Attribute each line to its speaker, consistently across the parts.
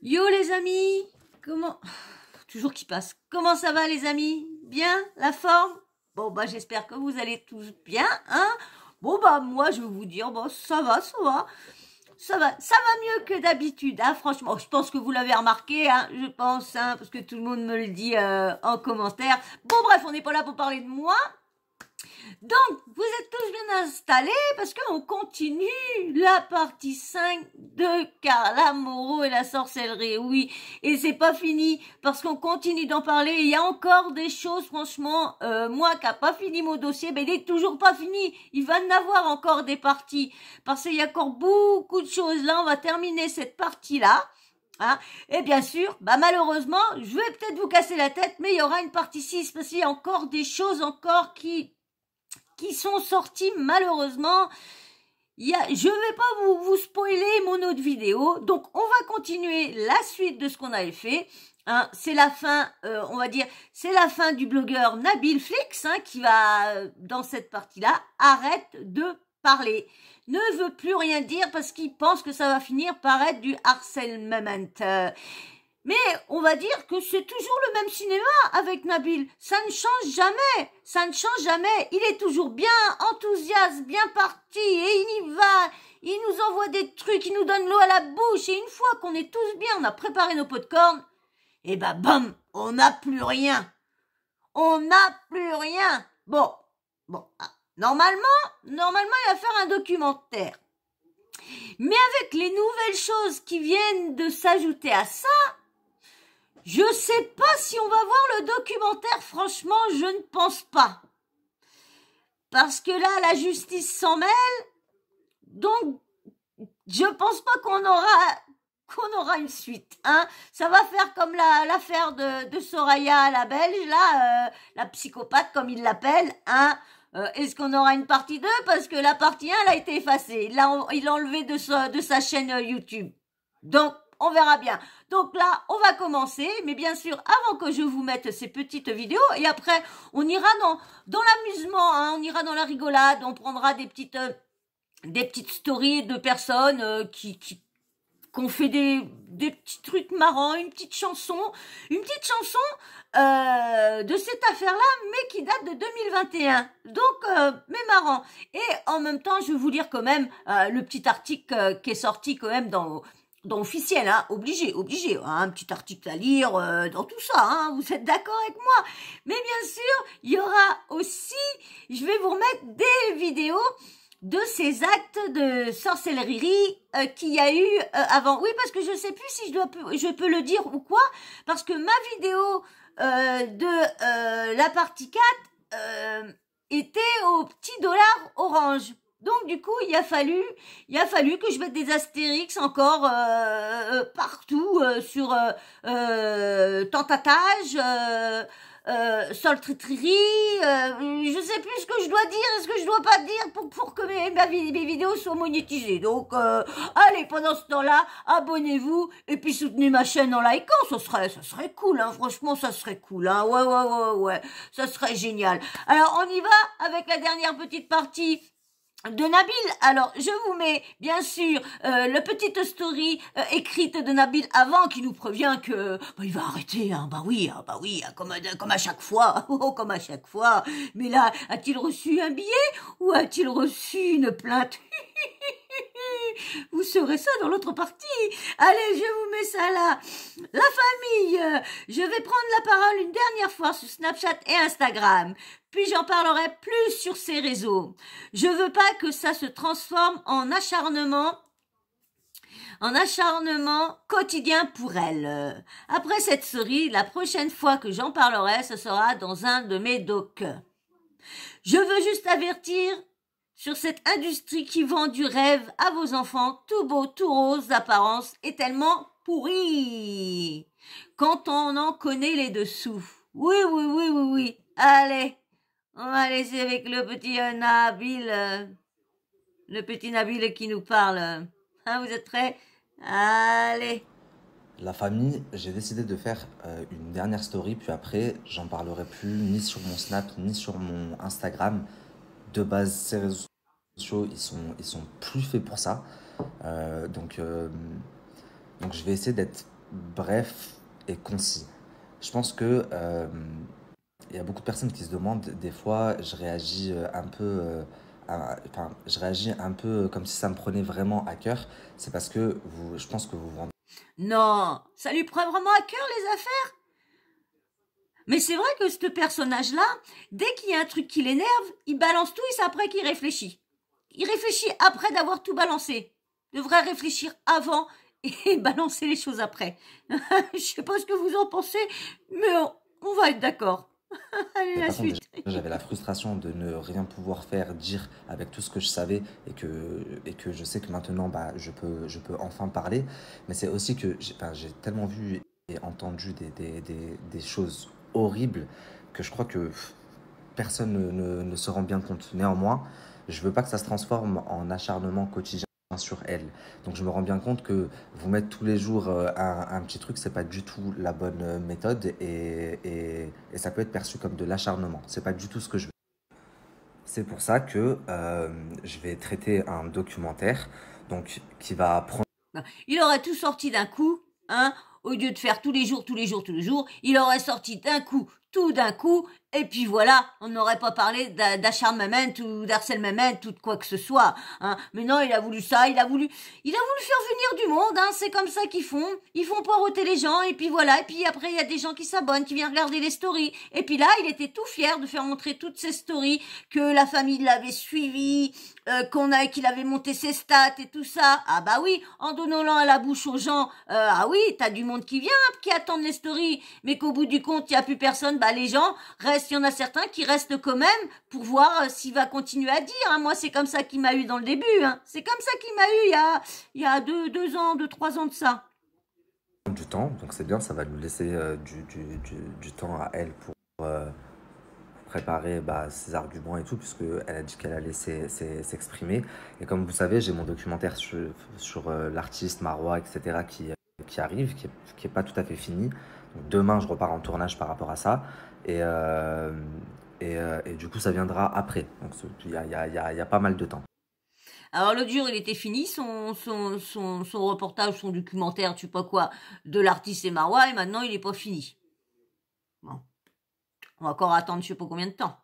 Speaker 1: Yo les amis, comment... Toujours qui passe. Comment ça va les amis? Bien? La forme? Bon bah j'espère que vous allez tous bien, hein? Bon bah moi je vais vous dire, bon ça va, ça va mieux que d'habitude, hein, franchement. Je pense que vous l'avez remarqué, hein, je pense, hein, parce que tout le monde me le dit en commentaire. Bon bref, on n'est pas là pour parler de moi. Donc, vous êtes tous bien installés parce qu'on continue la partie 5 de Carla Moreau et la sorcellerie. Oui, et c'est pas fini parce qu'on continue d'en parler. Il y a encore des choses, franchement, moi qui a pas fini mon dossier, ben il est toujours pas fini. Il va en avoir encore des parties parce qu'il y a encore beaucoup de choses. Là, on va terminer cette partie-là. Hein, et bien sûr, bah malheureusement, je vais peut-être vous casser la tête, mais il y aura une partie 6 parce qu'il y a encore des choses encore qui sont sortis malheureusement. Je vais pas vous spoiler mon autre vidéo, donc on va continuer la suite de ce qu'on avait fait. Hein, c'est la fin, on va dire, c'est la fin du blogueur Nabil Flix, hein, qui va, dans cette partie-là, arrête de parler. Ne veut plus rien dire parce qu'il pense que ça va finir par être du harcèlement. Mais on va dire que c'est toujours le même cinéma avec Nabil. Ça ne change jamais. Ça ne change jamais. Il est toujours bien enthousiaste, bien parti. Et il y va. Il nous envoie des trucs. Il nous donne l'eau à la bouche. Et une fois qu'on est tous bien, on a préparé nos pots de corne. Et bah bam, on n'a plus rien. On n'a plus rien. Bon. Normalement, il va faire un documentaire. Mais avec les nouvelles choses qui viennent de s'ajouter à ça, je sais pas si on va voir le documentaire, franchement, je ne pense pas. Parce que là, la justice s'en mêle, donc je pense pas qu'on aura une suite. Hein. Ça va faire comme l'affaire de Soraya, la Belge, là, la psychopathe, comme ils l'appellent. Hein. Est-ce qu'on aura une partie 2? Parce que la partie 1, elle a été effacée. Il l'a enlevée de sa chaîne YouTube. Donc, on verra bien. Donc là, on va commencer, mais bien sûr, avant que je vous mette ces petites vidéos, et après, on ira dans l'amusement, hein, on ira dans la rigolade, on prendra des petites stories de personnes qui ont fait des petits trucs marrants, une petite chanson de cette affaire-là, mais qui date de 2021. Donc, mais marrant. Et en même temps, je vais vous lire quand même le petit article qui est sorti quand même dans officiel, hein, obligé, hein, un petit article à lire dans tout ça, hein, vous êtes d'accord avec moi? Mais bien sûr, il y aura aussi, je vais vous remettre des vidéos de ces actes de sorcellerie qu'il y a eu avant. Oui, parce que je sais plus si je peux le dire ou quoi, parce que ma vidéo de la partie 4 était au petit dollar orange. Donc du coup, il a fallu que je mette des astérix encore partout sur tentatage, soltritririe, je sais plus ce que je dois dire et ce que je dois pas dire pour que mes vidéos soient monétisées. Donc allez, pendant ce temps-là, abonnez-vous et puis soutenez ma chaîne en likant, ça serait cool, hein, franchement, ça serait cool, hein, ouais, ça serait génial. Alors on y va avec la dernière petite partie de Nabil. Alors, je vous mets, bien sûr, la petite story écrite de Nabil avant qui nous prévient que il va arrêter, hein, bah oui, comme à chaque fois, comme à chaque fois. Mais là, a-t-il reçu un billet ou a-t-il reçu une plainte? Vous saurez ça dans l'autre partie. Allez, je vous mets ça là. La famille, je vais prendre la parole une dernière fois sur Snapchat et Instagram. Puis j'en parlerai plus sur ces réseaux. Je veux pas que ça se transforme en acharnement quotidien pour elle. Après cette série, la prochaine fois que j'en parlerai, ce sera dans un de mes docs. Je veux juste avertir sur cette industrie qui vend du rêve à vos enfants, tout beau, tout rose d'apparence et tellement pourri. Quand on en connaît les dessous. Oui. Allez, on va laisser avec le petit Nabil, le petit Nabil qui nous parle. Hein, vous êtes prêts? Allez.
Speaker 2: La famille, j'ai décidé de faire une dernière story, puis après, j'en parlerai plus ni sur mon Snap, ni sur mon Instagram. De base, ces réseaux sociaux, ils sont plus faits pour ça. Donc je vais essayer d'être bref et concis. Je pense que il y a beaucoup de personnes qui se demandent, des fois, je réagis un peu, enfin, je réagis un peu comme si ça me prenait vraiment à cœur. C'est parce que je pense que vous vous rendez.
Speaker 1: Non, ça lui prend vraiment à cœur les affaires. Mais c'est vrai que ce personnage-là, dès qu'il y a un truc qui l'énerve, il balance tout et c'est après qu'il réfléchit. Il réfléchit après d'avoir tout balancé. Il devrait réfléchir avant et balancer les choses après. Je sais pas ce que vous en pensez, mais on va être d'accord. Allez,
Speaker 2: Mais
Speaker 1: la
Speaker 2: par contre,
Speaker 1: suite.
Speaker 2: déjà, j'avais la frustration de ne rien pouvoir faire, dire avec tout ce que je savais et que je sais que maintenant, bah, je peux enfin parler. Mais c'est aussi que enfin, j'ai tellement vu et entendu des choses horribles que je crois que personne ne se rend bien compte. Néanmoins, je veux pas que ça se transforme en acharnement quotidien sur elle. Donc je me rends bien compte que vous mettre tous les jours un petit truc, c'est pas du tout la bonne méthode et ça peut être perçu comme de l'acharnement. C'est pas du tout ce que je veux. C'est pour ça que je vais traiter un documentaire donc qui va prendre.
Speaker 1: Il aurait tout sorti d'un coup, hein, au lieu de faire tous les jours, tous les jours, tous les jours, il aurait sorti d'un coup, tout d'un coup, et puis voilà, on n'aurait pas parlé d'acharnement ou d'harcèlement ou de quoi que ce soit, hein. Mais non, il a voulu ça, il a voulu faire venir du monde, hein, c'est comme ça ils font poireauter les gens, et puis voilà, et puis après il y a des gens qui s'abonnent, qui viennent regarder les stories, et puis là, il était tout fier de faire montrer toutes ces stories, que la famille l'avait suivi, qu'il avait monté ses stats et tout ça. Ah bah oui, en donnant à la bouche aux gens, ah oui, t'as du monde qui vient, qui attendent les stories, mais qu'au bout du compte, il n'y a plus personne, bah les gens restent, il y en a certains qui restent quand même pour voir s'il va continuer à dire, hein. Moi, c'est comme ça qu'il m'a eu dans le début, hein. C'est comme ça qu'il m'a eu il y a deux ans, 3 ans de ça.
Speaker 2: Du temps, donc c'est bien, ça va nous laisser du temps à elle pour préparer bah, ses arguments et tout, puisqu'elle a dit qu'elle allait s'exprimer. Et comme vous savez, j'ai mon documentaire sur l'artiste Marois, etc., qui arrive, qui est pas tout à fait fini. Donc, demain, je repars en tournage par rapport à ça. Et, et du coup, ça viendra après. Donc il y a pas mal de temps.
Speaker 1: Alors l'autre jour, il était fini, son reportage, son documentaire, je sais pas quoi, de l'artiste et Marois, et maintenant il est pas fini. Bon. On va encore attendre je sais pas combien de temps.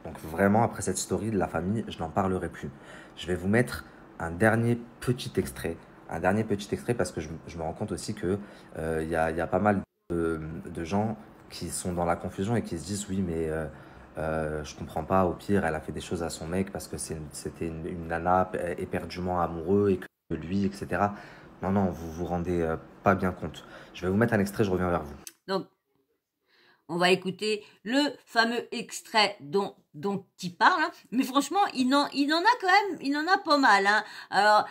Speaker 2: Donc vraiment, après cette story de la famille, je n'en parlerai plus. Je vais vous mettre un dernier petit extrait. Un dernier petit extrait parce que je me rends compte aussi que y a pas mal de gens qui sont dans la confusion et qui se disent oui mais je comprends pas, au pire elle a fait des choses à son mec parce que c'était une nana éperdument amoureux et que lui, etc. Non, non, vous vous rendez pas bien compte. Je vais vous mettre un extrait, je reviens vers vous.
Speaker 1: Donc, on va écouter le fameux extrait dont il parle, hein. Mais franchement, il en a quand même, il en a pas mal, hein. Alors,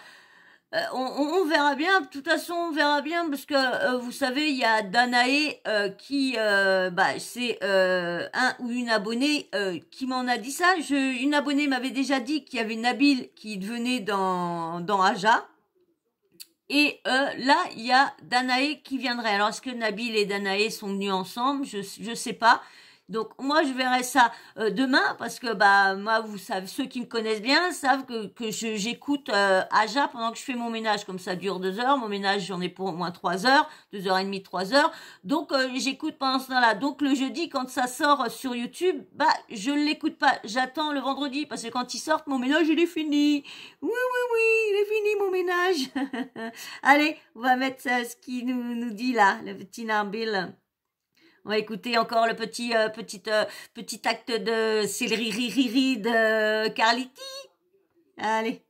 Speaker 1: on verra bien, de toute façon, on verra bien, parce que vous savez, il y a Danae qui, bah, c'est un ou une abonnée qui m'en a dit ça. Une abonnée m'avait déjà dit qu'il y avait Nabil qui venait dans Aja. Et là, il y a Danae qui viendrait. Alors, est-ce que Nabil et Danae sont venus ensemble? Je sais pas. Donc moi je verrai ça demain parce que bah moi vous savez, ceux qui me connaissent bien savent que j'écoute Aja pendant que je fais mon ménage, comme ça dure 2 heures. Mon ménage j'en ai pour au moins 3 heures, 2 heures et demie, 3 heures. Donc j'écoute pendant ce temps-là. Donc le jeudi quand ça sort sur YouTube, bah je l'écoute pas. J'attends le vendredi parce que quand ils sortent mon ménage il est fini. Oui oui oui, il est fini mon ménage. Allez, on va mettre ce qu'il nous dit là, le petit Nabil. On va écouter encore le petit acte de céleri de Carliti. Allez.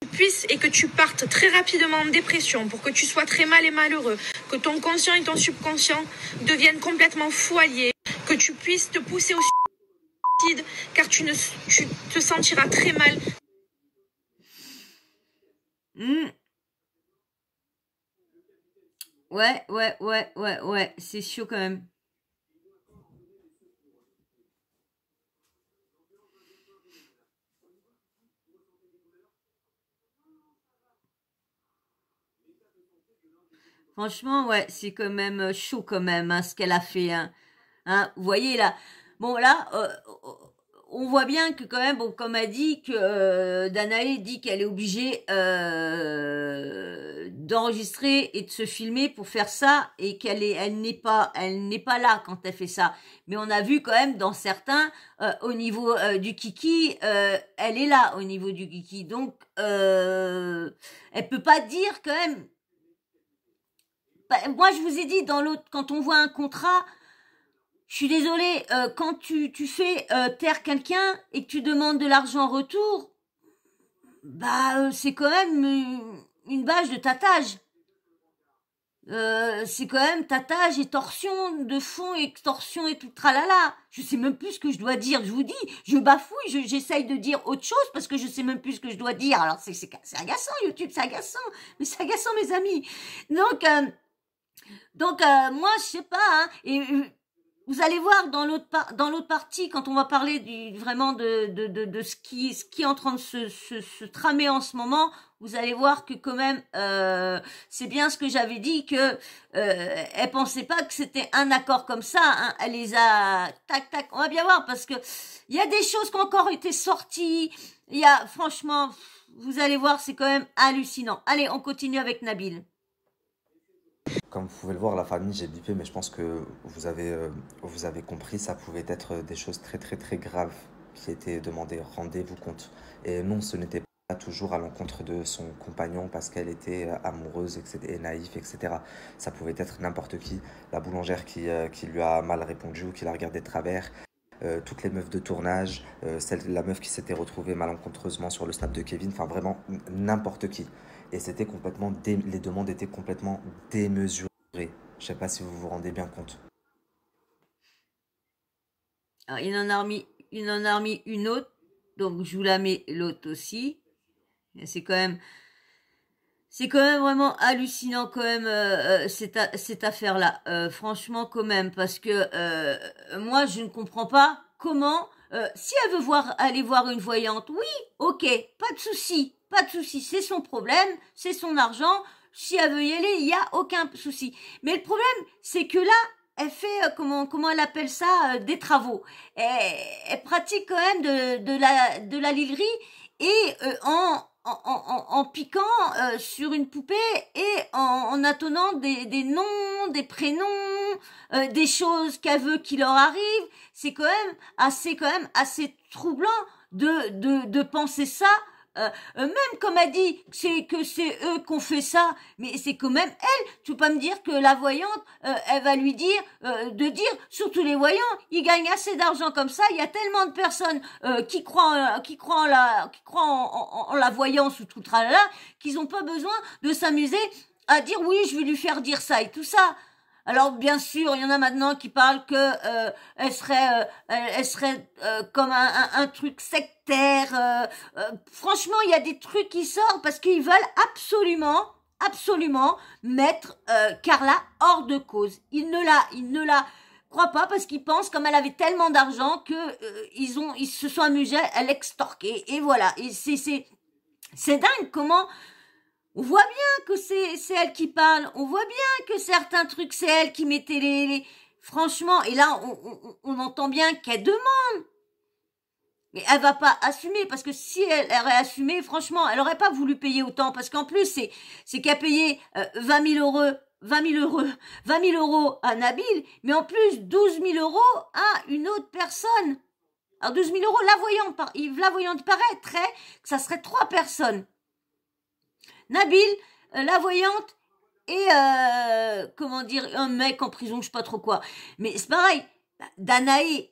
Speaker 3: Tu puisses et que tu partes très rapidement en dépression, pour que tu sois très mal et malheureux, que ton conscient et ton subconscient deviennent complètement fous alliés, que tu puisses te pousser au suicide, car tu te sentiras très mal.
Speaker 1: Ouais, c'est chaud quand même. Franchement, ouais, c'est quand même chaud quand même, hein, ce qu'elle a fait, hein. Hein, vous voyez là. Bon là, on voit bien que quand même, bon, comme a dit que Danae dit qu'elle est obligée d'enregistrer et de se filmer pour faire ça et elle n'est pas là quand elle fait ça. Mais on a vu quand même dans certains, au niveau du kiki, elle est là au niveau du kiki. Donc, elle peut pas dire quand même. Bah, moi, je vous ai dit dans l'autre, quand on voit un contrat. Je suis désolée, quand tu fais taire quelqu'un et que tu demandes de l'argent en retour, bah c'est quand même une bâche de tatage. C'est quand même tatage et torsion de fond, extorsion et tout tralala. Je sais même plus ce que je dois dire. Je vous dis, je bafouille, j'essaye de dire autre chose parce que je sais même plus ce que je dois dire. Alors c'est agaçant, YouTube, c'est agaçant. Mais c'est agaçant, mes amis. Donc moi, je sais pas, hein, et vous allez voir dans l'autre partie, quand on va parler vraiment de ce qui est en train de se tramer en ce moment, vous allez voir que quand même, c'est bien ce que j'avais dit, que elle pensait pas que c'était un accord comme ça, hein, elle les a tac, on va bien voir, parce que il y a des choses qui ont encore été sorties, franchement, vous allez voir, c'est quand même hallucinant. Allez, on continue avec Nabil.
Speaker 2: Comme vous pouvez le voir, la famille, j'ai bipé, mais je pense que vous avez compris, ça pouvait être des choses très très très graves qui étaient demandées. Rendez-vous compte. Et non, ce n'était pas toujours à l'encontre de son compagnon parce qu'elle était amoureuse et naïve, etc. Ça pouvait être n'importe qui. La boulangère qui lui a mal répondu ou qui l'a regardé de travers. Toutes les meufs de tournage, la meuf qui s'était retrouvée malencontreusement sur le snap de Kevin, enfin vraiment n'importe qui. Et c'était les demandes étaient complètement démesurées. Je sais pas si vous vous rendez bien compte.
Speaker 1: Alors, il en a remis une autre, donc je vous la mets l'autre aussi. Et c'est quand même vraiment hallucinant quand même cette affaire-là. Franchement quand même, parce que moi je ne comprends pas comment. Si elle veut aller voir une voyante, oui, ok, pas de souci, c'est son problème, c'est son argent. Si elle veut y aller, il y a aucun souci. Mais le problème, c'est que là, elle fait comment elle appelle ça, des travaux. Elle pratique quand même de la lilerie et en piquant sur une poupée et en attonnant des noms, des prénoms, des choses qu'elle veut qui leur arrivent. C'est quand même assez troublant de penser ça. Même comme elle dit que c'est eux qui ont fait ça, mais c'est quand même elle. Tu peux pas me dire que la voyante, elle va lui dire de dire, surtout les voyants, ils gagnent assez d'argent comme ça. Il y a tellement de personnes qui croient en la voyance ou tout tralala, qu'ils ont pas besoin de s'amuser à dire oui, je vais lui faire dire ça et tout ça. Alors bien sûr, il y en a maintenant qui parlent que elle serait comme un truc sectaire. Franchement, il y a des trucs qui sortent parce qu'ils veulent absolument mettre Carla hors de cause. Ils ne la croient pas parce qu'ils pensent, comme elle avait tellement d'argent, que ils se sont amusés à l'extorquer. Et voilà. Et c'est dingue comment. On voit bien que c'est elle qui parle. On voit bien que certains trucs, c'est elle qui mettait Franchement, et là, on entend bien qu'elle demande. Mais elle va pas assumer, parce que si elle aurait assumé, franchement, elle aurait pas voulu payer autant. Parce qu'en plus, c'est qu'elle payé 20 000 euros à Nabil, mais en plus 12 000 euros à une autre personne. Alors 12 000 euros, la voyante paraîtrait que ça serait 3 personnes. Nabil, la voyante et comment dire, un mec en prison, je sais pas trop quoi. Mais c'est pareil, Danae,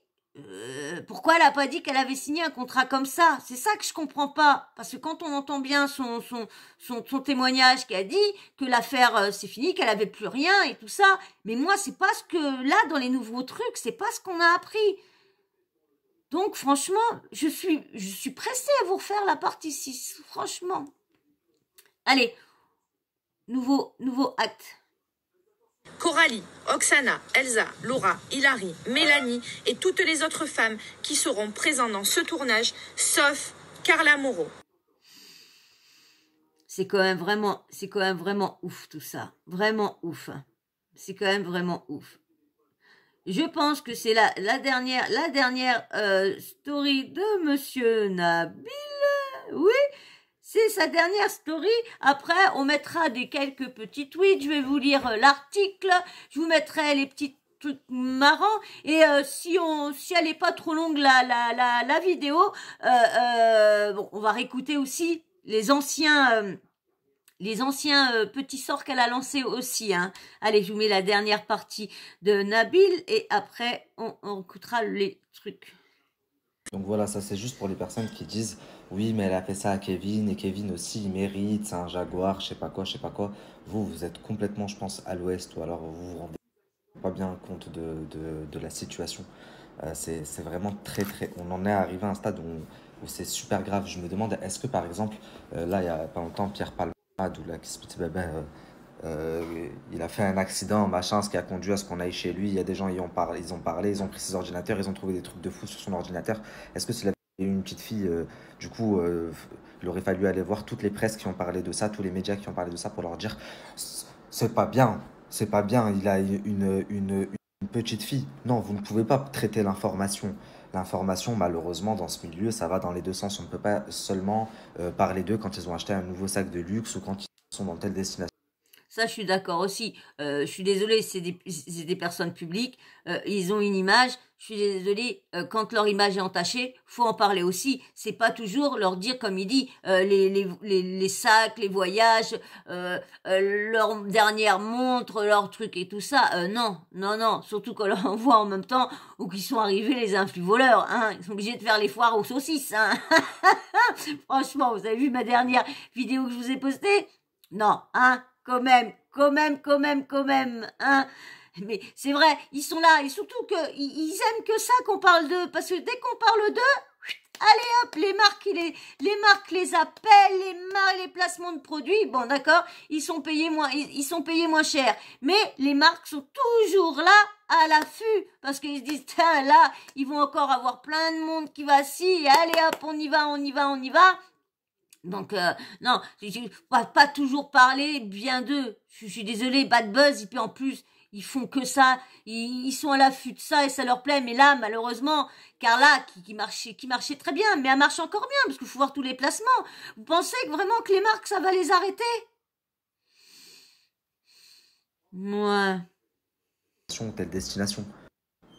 Speaker 1: pourquoi elle a pas dit qu'elle avait signé un contrat comme ça? C'est ça que je comprends pas. Parce que quand on entend bien son témoignage qui a dit que l'affaire c'est fini, qu'elle avait plus rien et tout ça, mais moi c'est pas ce que là dans les nouveaux trucs, c'est pas ce qu'on a appris. Donc franchement, je suis pressée à vous refaire la partie 6, franchement. Allez, nouveau acte.
Speaker 3: Coralie, Oksana, Elsa, Laura, Hilary, Mélanie et toutes les autres femmes qui seront présentes dans ce tournage, sauf Carla Moreau.
Speaker 1: C'est quand même vraiment ouf tout ça. Vraiment ouf. C'est quand même vraiment ouf. je pense que c'est la dernière story de Monsieur Nabil. Oui, c'est sa dernière story. Après, on mettra quelques petits tweets. Je vais vous lire l'article. Je vous mettrai les petits trucs marrants. Et si elle est pas trop longue la vidéo, bon, on va réécouter aussi les anciens petits sorts qu'elle a lancés aussi. Hein. Allez, je vous mets la dernière partie de Nabil et après, on écoutera les trucs.
Speaker 2: Donc voilà, ça c'est juste pour les personnes qui disent oui, mais elle a fait ça à Kevin et Kevin aussi il mérite, c'est un jaguar, je sais pas quoi, je sais pas quoi. Vous êtes complètement, je pense, à l'ouest ou alors vous vous rendez pas bien compte de la situation. C'est vraiment très très. On en est arrivé à un stade où c'est super grave. Je me demande, est-ce que par exemple, là il y a pas longtemps, Pierre Palmade ou la Kispiti Bebe, il a fait un accident, machin, ce qui a conduit à ce qu'on aille chez lui. Il y a des gens, ils ont pris ses ordinateurs, ils ont trouvé des trucs de fou sur son ordinateur. Est-ce que s'il avait eu une petite fille, du coup, il aurait fallu aller voir toutes les presses qui ont parlé de ça, tous les médias qui ont parlé de ça pour leur dire c'est pas bien, c'est pas bien, il a une petite fille. Non, vous ne pouvez pas traiter l'information. L'information, malheureusement, dans ce milieu, ça va dans les deux sens. On ne peut pas seulement parler d'eux quand ils ont acheté un nouveau sac de luxe ou quand ils sont dans telle destination.
Speaker 1: Ça, je suis d'accord aussi. Je suis désolée, c'est des personnes publiques. Ils ont une image. Je suis désolée, quand leur image est entachée, faut en parler aussi. C'est pas toujours leur dire, comme il dit, les sacs, les voyages, leur dernière montre, leur truc et tout ça. Non, non, non. Surtout qu'on leur envoie en même temps où qu'ils sont arrivés les influx voleurs. Hein. Ils sont obligés de faire les foires aux saucisses. Hein. Franchement, vous avez vu ma dernière vidéo que je vous ai postée? Non, hein. Quand même, hein. Mais c'est vrai, ils sont là, et surtout ils aiment que ça qu'on parle d'eux, parce que dès qu'on parle d'eux, allez hop, les marques les appellent, les placements de produits, bon d'accord, ils sont payés moins cher. Mais les marques sont toujours là, à l'affût, parce qu'ils se disent, tiens, là, ils vont encore avoir plein de monde qui va s'y, allez hop, on y va. Donc, non, pas toujours parler bien d'eux. Je suis désolée, bad buzz, et puis en plus, ils font que ça, ils sont à l'affût de ça et ça leur plaît. Mais là, malheureusement, Carla, qui marchait très bien, mais elle marche encore bien, parce qu'il faut voir tous les placements. Vous pensez que vraiment que les marques, ça va les arrêter? Ouais.
Speaker 2: Telle destination.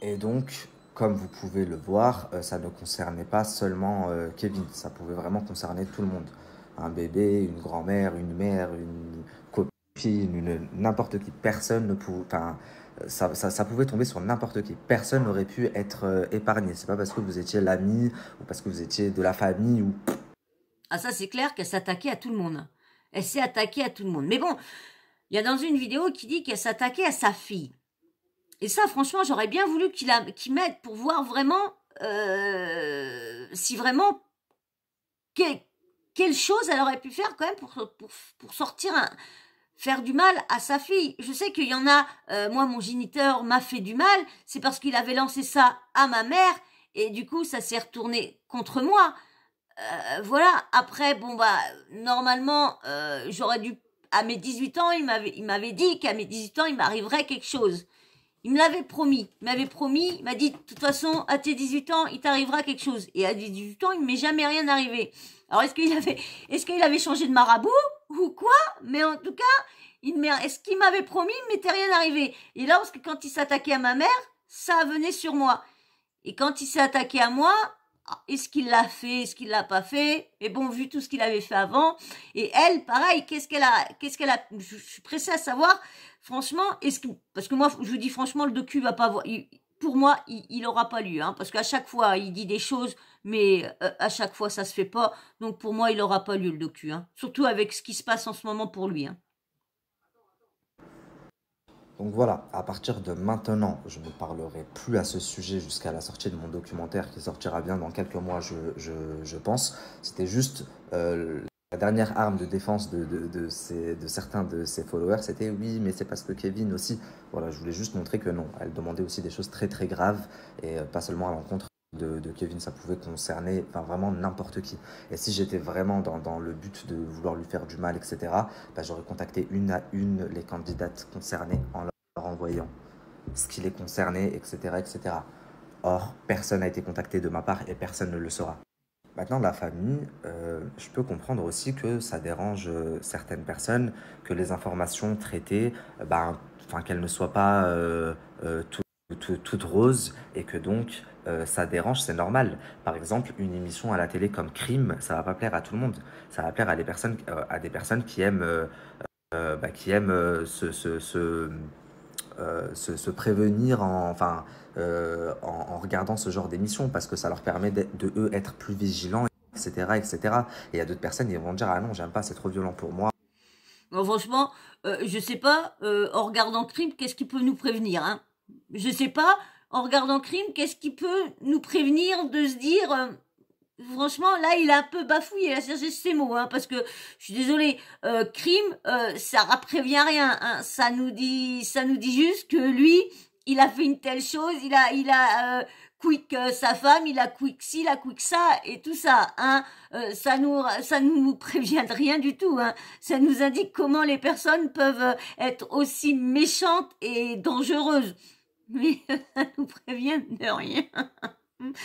Speaker 2: Et donc, comme vous pouvez le voir, ça ne concernait pas seulement Kevin, ça pouvait vraiment concerner tout le monde. Un bébé, une grand-mère, une mère, une copine, n'importe qui. Personne ne pouvait, enfin, ça pouvait tomber sur n'importe qui. Personne n'aurait pu être épargné. C'est pas parce que vous étiez l'ami ou parce que vous étiez de la famille ou.
Speaker 1: Ah ça c'est clair qu'elle s'attaquait à tout le monde. Elle s'est attaquée à tout le monde. Mais bon, il y a dans une vidéo qui dit qu'elle s'attaquait à sa fille. Et ça, franchement, j'aurais bien voulu qu'il m'aide pour voir vraiment si vraiment quelle chose elle aurait pu faire quand même pour sortir faire du mal à sa fille. Je sais qu'il y en a, moi mon géniteur m'a fait du mal, c'est parce qu'il avait lancé ça à ma mère et du coup ça s'est retourné contre moi. Voilà, après bon bah normalement j'aurais dû à mes 18 ans, il m'avait dit qu'à mes 18 ans il m'arriverait quelque chose. Il me l'avait promis. Il m'a dit, de toute façon, à tes 18 ans, il t'arrivera quelque chose. Et à 18 ans, il ne m'est jamais rien arrivé. Alors, est-ce qu'il avait changé de marabout ou quoi? Mais en tout cas, est-ce qu'il m'avait promis, il ne m'était rien arrivé. Et là, parce que quand il s'attaquait à ma mère, ça venait sur moi. Et quand il s'est attaqué à moi, est-ce qu'il l'a fait, est-ce qu'il l'a pas fait? Mais bon, vu tout ce qu'il avait fait avant. Et elle, pareil, qu'est-ce qu'elle a, je suis pressée à savoir, franchement, parce que moi, je vous dis franchement, le docu va pas avoir, pour moi, il aura pas lieu, hein, parce qu'à chaque fois, il dit des choses, mais à chaque fois, ça se fait pas. Donc pour moi, il aura pas lieu, le docu, hein. Surtout avec ce qui se passe en ce moment pour lui, hein.
Speaker 2: Donc voilà, à partir de maintenant, je ne parlerai plus à ce sujet jusqu'à la sortie de mon documentaire qui sortira bien dans quelques mois, je pense. C'était juste la dernière arme de défense de certains de ses followers, c'était oui, mais c'est parce que Kevin aussi. Voilà, je voulais juste montrer que non, elle demandait aussi des choses très très graves et pas seulement à l'encontre de Kevin, ça pouvait concerner enfin, vraiment n'importe qui. Et si j'étais vraiment dans le but de vouloir lui faire du mal, etc., bah, j'aurais contacté une à une les candidates concernées en leur envoyant ce qui les concernait, etc., etc. Or, personne n'a été contacté de ma part et personne ne le saura. Maintenant, la famille, je peux comprendre aussi que ça dérange certaines personnes, que les informations traitées, enfin, qu'elles ne soient pas toutes roses et que donc ça dérange, c'est normal. Par exemple, une émission à la télé comme Crime, ça va pas plaire à tout le monde. Ça va plaire à des personnes qui aiment se prévenir en regardant ce genre d'émission parce que ça leur permet de eux être plus vigilants, etc., etc. Et il y a d'autres personnes qui vont dire ah non, j'aime pas, c'est trop violent pour moi.
Speaker 1: Bon, franchement, je sais pas, en regardant Crime, qu'est-ce qui peut nous prévenir, hein? Je sais pas, en regardant Crime, qu'est-ce qui peut nous prévenir de se dire, franchement, là, il a un peu bafouillé, il a cherché ses mots, hein, parce que, je suis désolée, Crime, ça prévient rien, hein, ça nous dit juste que lui, il a fait une telle chose, il a quick sa femme, il a quick ci, il a quick ça, et tout ça, hein, ça nous prévient de rien du tout, hein, ça nous indique comment les personnes peuvent être aussi méchantes et dangereuses, mais ça nous prévient de rien.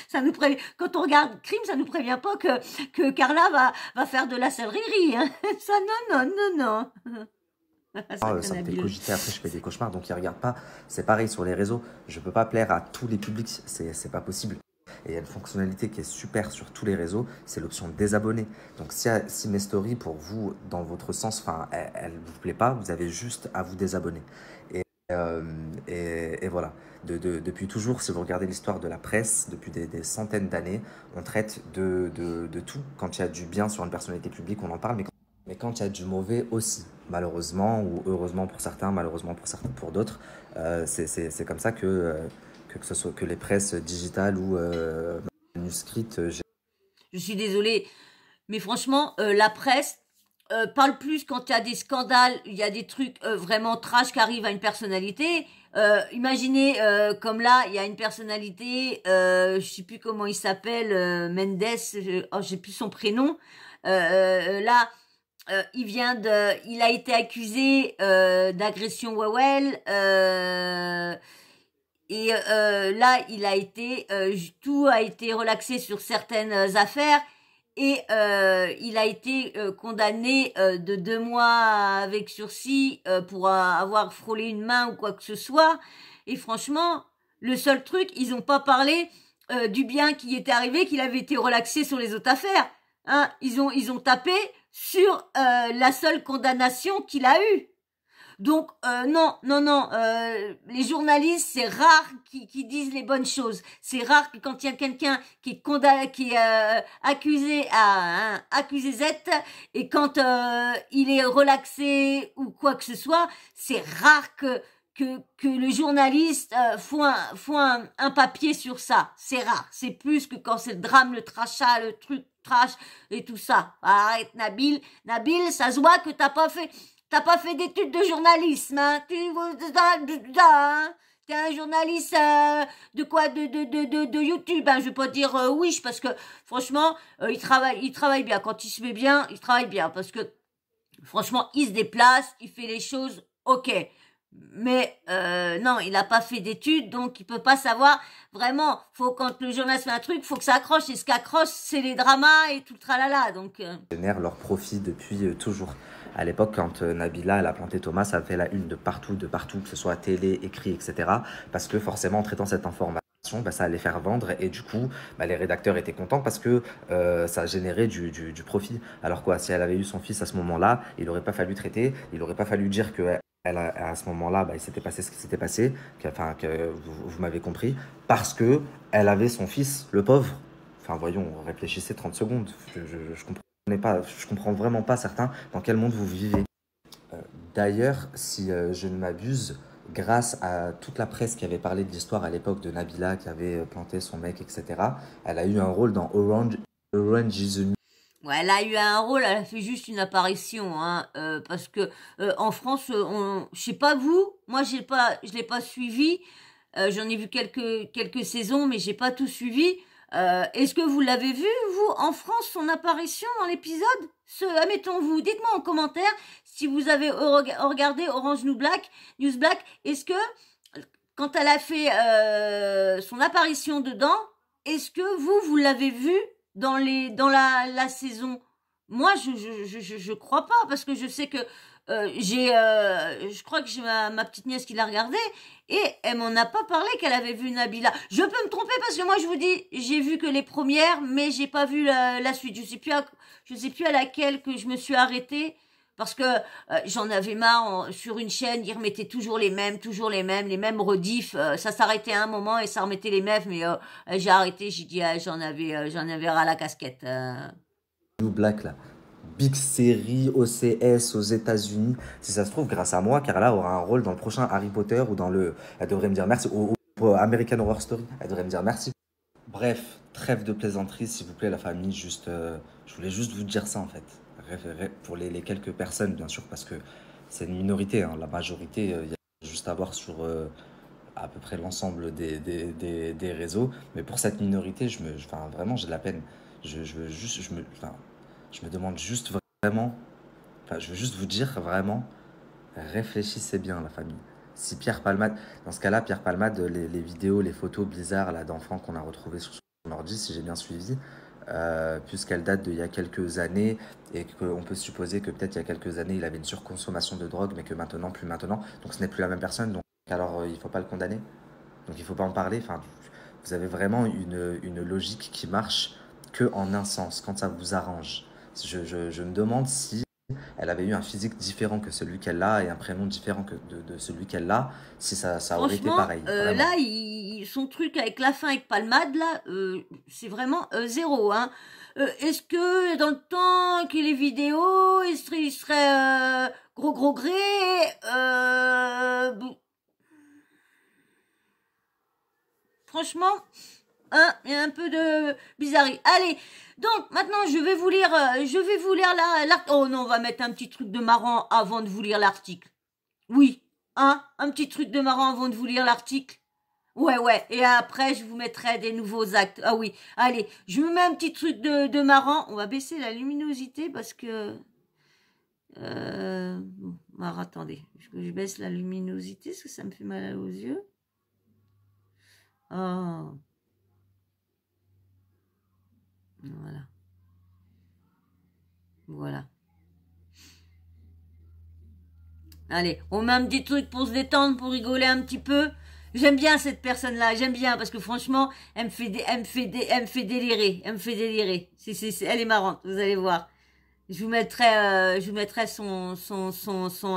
Speaker 1: Ça nous quand on regarde Crime, ça nous prévient pas que Carla va faire de la céleri, hein. Ça, non, non, non.
Speaker 2: Ça me fait cogiter, après je fais des cauchemars, donc ils regardent pas. C'est pareil sur les réseaux, je peux pas plaire à tous les publics, c'est pas possible. Et il y a une fonctionnalité qui est super sur tous les réseaux, c'est l'option désabonner. Donc si mes stories pour vous, dans votre sens, enfin, elles vous plaît pas, vous avez juste à vous désabonner. Et voilà. Depuis toujours, si vous regardez l'histoire de la presse, depuis des centaines d'années, on traite de tout. Quand il y a du bien sur une personnalité publique, on en parle, mais quand il y a du mauvais aussi, malheureusement, ou heureusement pour certains, malheureusement pour d'autres, c'est comme ça que ce soit que les presses digitales ou manuscrites.
Speaker 1: Je suis désolée, mais franchement, la presse parle plus quand il y a des scandales, il y a des trucs vraiment trash qui arrivent à une personnalité. Imaginez, comme là, il y a une personnalité, je sais plus comment il s'appelle, Mendes, j'ai plus son prénom. Là, il a été accusé d'agression Wawel. Là, tout a été relaxé sur certaines affaires et il a été condamné de 2 mois avec sursis pour avoir frôlé une main ou quoi que ce soit. Et franchement, le seul truc, ils ont pas parlé du bien qui était arrivé, qu'il avait été relaxé sur les autres affaires. Hein, ils ont tapé sur la seule condamnation qu'il a eue. Donc non, les journalistes, c'est rare qui disent les bonnes choses. C'est rare que quand il y a quelqu'un qui est condamné, qui est accusé accusé Z, et quand il est relaxé ou quoi que ce soit, c'est rare que le journaliste font un papier sur ça. C'est rare. C'est plus que quand c'est le drame, le trachat, le truc trash et tout ça. Arrête, Nabil, ça se voit que t'as pas fait d'études de journalisme, hein. T'es un journaliste de quoi, de YouTube, hein. Je vais pas dire Wish parce que franchement, il travaille bien. Quand il se met bien, il travaille bien parce que franchement, il se déplace, il fait les choses, ok. Mais non, il n'a pas fait d'études, donc il peut pas savoir vraiment. Quand le journaliste fait un truc, faut que ça accroche. Et ce qu'accroche, c'est les dramas et tout le tralala. Donc
Speaker 2: génèrent leur profit depuis toujours. À l'époque, quand Nabila elle a planté Thomas, ça fait la une de partout, que ce soit télé, écrit, etc. Parce que forcément, en traitant cette information, ça allait faire vendre et du coup, les rédacteurs étaient contents parce que ça générait du profit. Alors quoi, si elle avait eu son fils à ce moment-là, il n'aurait pas fallu traiter, il n'aurait pas fallu dire que à ce moment-là, il s'était passé ce qui s'était passé, que vous m'avez compris, parce que elle avait son fils, le pauvre. Enfin, voyons, réfléchissez 30 secondes. Je comprends vraiment pas certains dans quel monde vous vivez. D'ailleurs, si je ne m'abuse, grâce à toute la presse qui avait parlé de l'histoire à l'époque de Nabila qui avait planté son mec, etc., elle a eu un rôle dans Orange is the New.
Speaker 1: Ouais, elle a eu un rôle, elle a fait juste une apparition, hein, parce que en France, je sais pas vous, moi je l'ai pas suivi, j'en ai vu quelques saisons, mais j'ai pas tout suivi. Est-ce que vous l'avez vu, vous, en France, son apparition dans l'épisode? Admettons-vous, dites-moi en commentaire si vous avez regardé Orange New Black, est-ce que quand elle a fait son apparition dedans, est-ce que vous l'avez vue dans la saison? Moi, je crois pas, parce que je sais que je crois que j'ai ma petite nièce qui l'a regardé et elle m'en a pas parlé qu'elle avait vu Nabila. Je peux me tromper parce que moi je vous dis, j'ai vu que les premières, mais j'ai pas vu la suite. Je sais plus à laquelle que je me suis arrêtée parce que j'en avais marre sur une chaîne, ils remettaient toujours les mêmes rediffs. Ça s'arrêtait à un moment et ça remettait les mêmes, mais j'ai arrêté. J'ai dit j'en avais ras la casquette.
Speaker 2: New Black là. Big série OCS aux États-Unis. Si ça se trouve, grâce à moi, Carla aura un rôle dans le prochain Harry Potter ou dans le. Elle devrait me dire merci. Ou American Horror Story. Elle devrait me dire merci. Bref, trêve de plaisanterie, s'il vous plaît, la famille. Juste, je voulais juste vous dire ça en fait. Pour les quelques personnes, bien sûr, parce que c'est une minorité. Hein. La majorité, il y a juste à voir sur à peu près l'ensemble des réseaux. Mais pour cette minorité, enfin, vraiment, j'ai de la peine. Je me demande juste vraiment, enfin, je veux juste vous dire vraiment, réfléchissez bien, la famille. Si Pierre Palmade, dans ce cas-là, Pierre Palmade, les vidéos, les photos bizarres là d'enfants qu'on a retrouvées sur son ordi, si j'ai bien suivi, puisqu'elles datent d'il y a quelques années et qu'on peut supposer que peut-être il y a quelques années, il avait une surconsommation de drogue, mais que maintenant, plus maintenant. Donc ce n'est plus la même personne, donc alors il ne faut pas le condamner. Donc il ne faut pas en parler. Enfin, vous avez vraiment une logique qui marche que en un sens, quand ça vous arrange. Je me demande si elle avait eu un physique différent que celui qu'elle a et un prénom différent que de celui qu'elle a, si ça aurait été
Speaker 1: Franchement,
Speaker 2: pareil.
Speaker 1: là, son truc avec la fin avec Palmade, là, c'est vraiment zéro. Hein. Est-ce que dans le temps qu'il est vidéo, il serait gros gré Franchement, hein, il y a un peu de bizarrerie. Allez, donc maintenant je vais vous lire l'article. Oh non, on va mettre un petit truc de marrant avant de vous lire l'article. Oui, hein, un petit truc de marrant avant de vous lire l'article. Ouais, et après je vous mettrai des nouveaux actes. Ah oui, allez, je me mets un petit truc de marrant. On va baisser la luminosité parce que... Bon, alors attendez, je baisse la luminosité parce que ça me fait mal aux yeux. Oh... Voilà. Allez, on met un petit truc pour se détendre, pour rigoler un petit peu. J'aime bien cette personne-là, j'aime bien parce que franchement, elle me fait délirer, elle est marrante, vous allez voir. Je vous mettrai son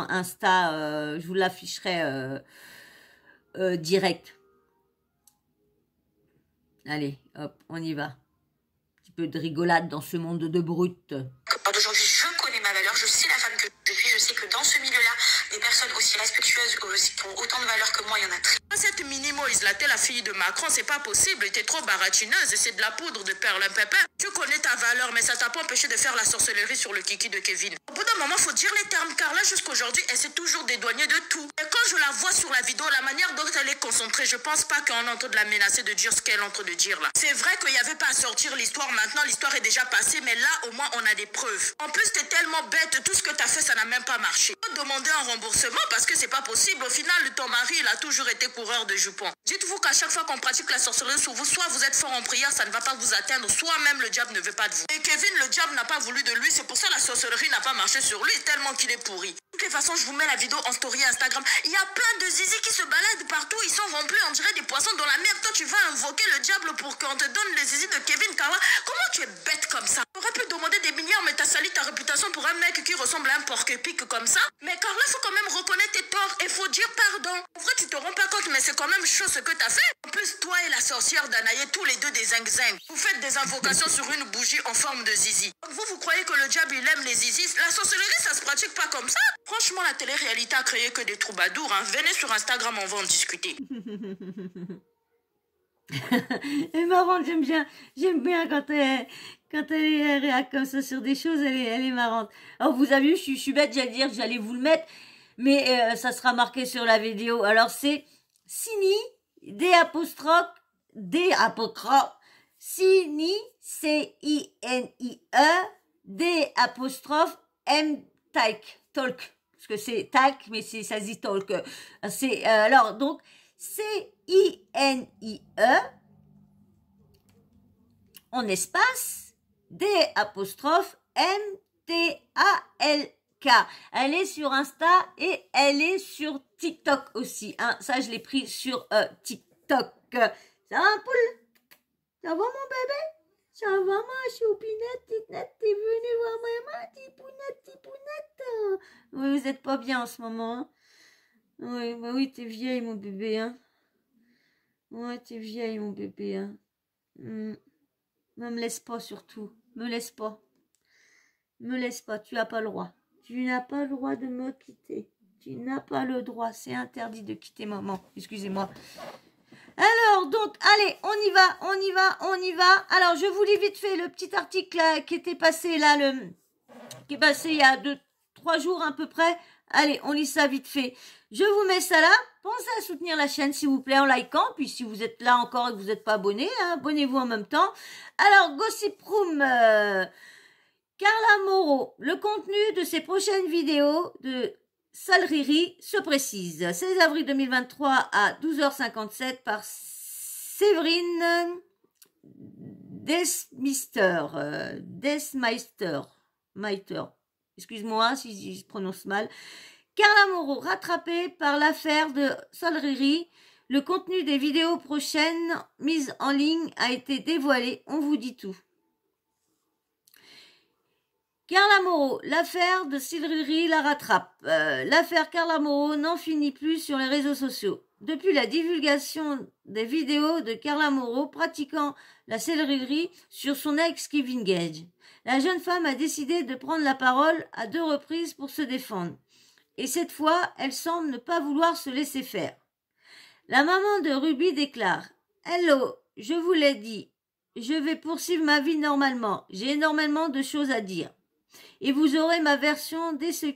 Speaker 1: Insta, je vous l'afficherai direct. Allez, hop, on y va. Peu de rigolade dans ce monde de brutes.
Speaker 3: Aujourd'hui, je connais ma valeur, je sais la femme que je suis, je sais que dans ce milieu-là, des personnes aussi respectueuses, qui ont autant de valeur que moi, il y en a très. Cette Mini-Moïse, là, t'es la fille de Macron, c'est pas possible, t'es trop baratineuse, c'est de la poudre de perlimpinpin. Tu connais ta valeur, mais ça t'a pas empêché de faire la sorcellerie sur le kiki de Kevin. Au bout d'un moment, faut dire les termes, car là, jusqu'aujourd'hui, elle s'est toujours dédouanée de tout. Et quand je la vois sur la vidéo, la manière dont elle est concentrée, je pense pas qu'on est en train de la menacer de dire ce qu'elle est en train de dire là. C'est vrai qu'il y avait pas à sortir l'histoire maintenant, l'histoire est déjà passée, mais là, au moins, on a des preuves. En plus, t'es tellement bête, tout ce que t'as fait, ça n'a même pas marché. Faut demander un remboursement parce que c'est pas possible. Au final, ton mari, il a toujours été coureur de jupons. Dites-vous qu'à chaque fois qu'on pratique la sorcellerie sur vous, soit vous êtes fort en prière, ça ne va pas vous atteindre, soit même le diable ne veut pas de vous. Et Kevin, le diable n'a pas voulu de lui, c'est pour ça la sorcellerie n'a pas marché sur lui, tellement qu'il est pourri. De toutes les façons, je vous mets la vidéo en story Instagram. Il y a plein de zizi qui se baladent partout, ils sont remplis, on dirait des poissons dans la mer. Toi, tu vas invoquer le diable pour qu'on te donne les zizi de Kevin Carla. Comment tu es bête comme ça? Tu aurais pu demander des milliards, mais t'as sali ta réputation pour un mec qui ressemble à un porc-épic comme ça. Mais Carla, faut quand même reconnaître tes torts et faut dire pardon. En vrai, tu te rends pas compte, mais c'est quand même chaud ce que t'as fait. En plus, toi et la sorcière Danaï, tous les deux des zinc-zinc. Vous faites des invocations sur une bougie en forme de zizi. Vous croyez que le diable, il aime les zizis? La sorcellerie, ça se pratique pas comme ça. Franchement, la télé-réalité a créé que des troubadours. Hein. Venez sur Instagram, on va en discuter.
Speaker 1: Elle est marrante, j'aime bien quand elle réagit comme ça sur des choses, elle est marrante. Alors vous avez vu, je suis bête, j'allais dire, j'allais vous le mettre, mais ça sera marqué sur la vidéo. Alors c'est Cini, Cini, C-I-N-I-E, D''M Talk, parce que c'est talk, mais ça se dit talk. C'est alors donc C-I-N-I-E, en espace, D''M-T-A-L-K. Elle est sur Insta et elle est sur TikTok aussi. Hein. Ça, je l'ai pris sur TikTok. Ça va, poule? Ça va, mon bébé? Ça va, ma choupinette, t'es venue voir maman, tipounette. Oui, vous êtes pas bien en ce moment. Hein? Oui, bah oui, t'es vieille, mon bébé. Hein? Ouais, t'es vieille, mon bébé. Hein? Ne me laisse pas, surtout. Me laisse pas. Me laisse pas, tu n'as pas le droit. Tu n'as pas le droit de me quitter. Tu n'as pas le droit. C'est interdit de quitter maman. Excusez-moi. Alors, donc, allez, on y va. Alors, je vous lis vite fait le petit article là, qui était passé là, qui est passé il y a 2-3 jours à peu près. Allez, on lit ça vite fait. Je vous mets ça là. Pensez à soutenir la chaîne, s'il vous plaît, en likant. Puis, si vous êtes là encore et que vous n'êtes pas abonné, hein, abonnez-vous en même temps. Alors, Gossip Room... Carla Moreau, le contenu de ses prochaines vidéos de Salriri se précise. 16 avril 2023 à 12h57 par Séverine Desmeister. Excuse-moi si je prononce mal. Carla Moreau, rattrapée par l'affaire de Salriri. Le contenu des vidéos prochaines mises en ligne a été dévoilé. On vous dit tout. Carla Moreau, l'affaire de Salriri la rattrape. L'affaire Carla Moreau n'en finit plus sur les réseaux sociaux. Depuis la divulgation des vidéos de Carla Moreau pratiquant la Salriri sur son ex Kevin Gage, la jeune femme a décidé de prendre la parole à 2 reprises pour se défendre. Et cette fois, elle semble ne pas vouloir se laisser faire. La maman de Ruby déclare « Hello, je vous l'ai dit, je vais poursuivre ma vie normalement. J'ai énormément de choses à dire. Et vous aurez ma version de ce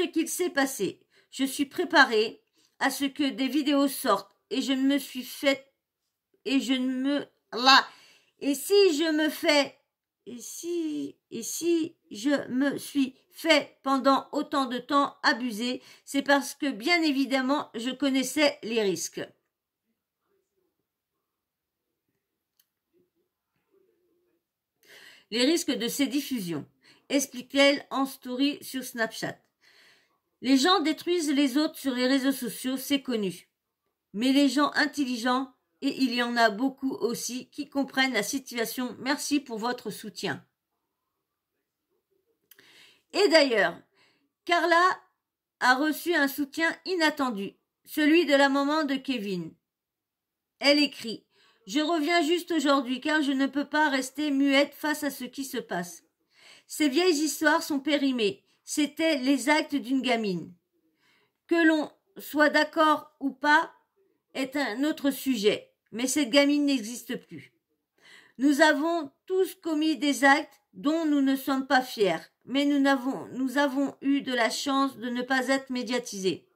Speaker 1: qu'il s'est passé. Je suis préparée à ce que des vidéos sortent et je me suis fait et si je me suis fait pendant autant de temps abuser, c'est parce que bien évidemment je connaissais les risques. Les risques de ces diffusions, explique-t-elle en story sur Snapchat. Les gens détruisent les autres sur les réseaux sociaux, c'est connu. Mais les gens intelligents, et il y en a beaucoup aussi, qui comprennent la situation, merci pour votre soutien. Et d'ailleurs, Carla a reçu un soutien inattendu, celui de la maman de Kevin. Elle écrit « Je reviens juste aujourd'hui car je ne peux pas rester muette face à ce qui se passe. Ces vieilles histoires sont périmées. C'était les actes d'une gamine. Que l'on soit d'accord ou pas est un autre sujet, mais cette gamine n'existe plus. Nous avons tous commis des actes dont nous ne sommes pas fiers, mais nous avons eu de la chance de ne pas être médiatisés. »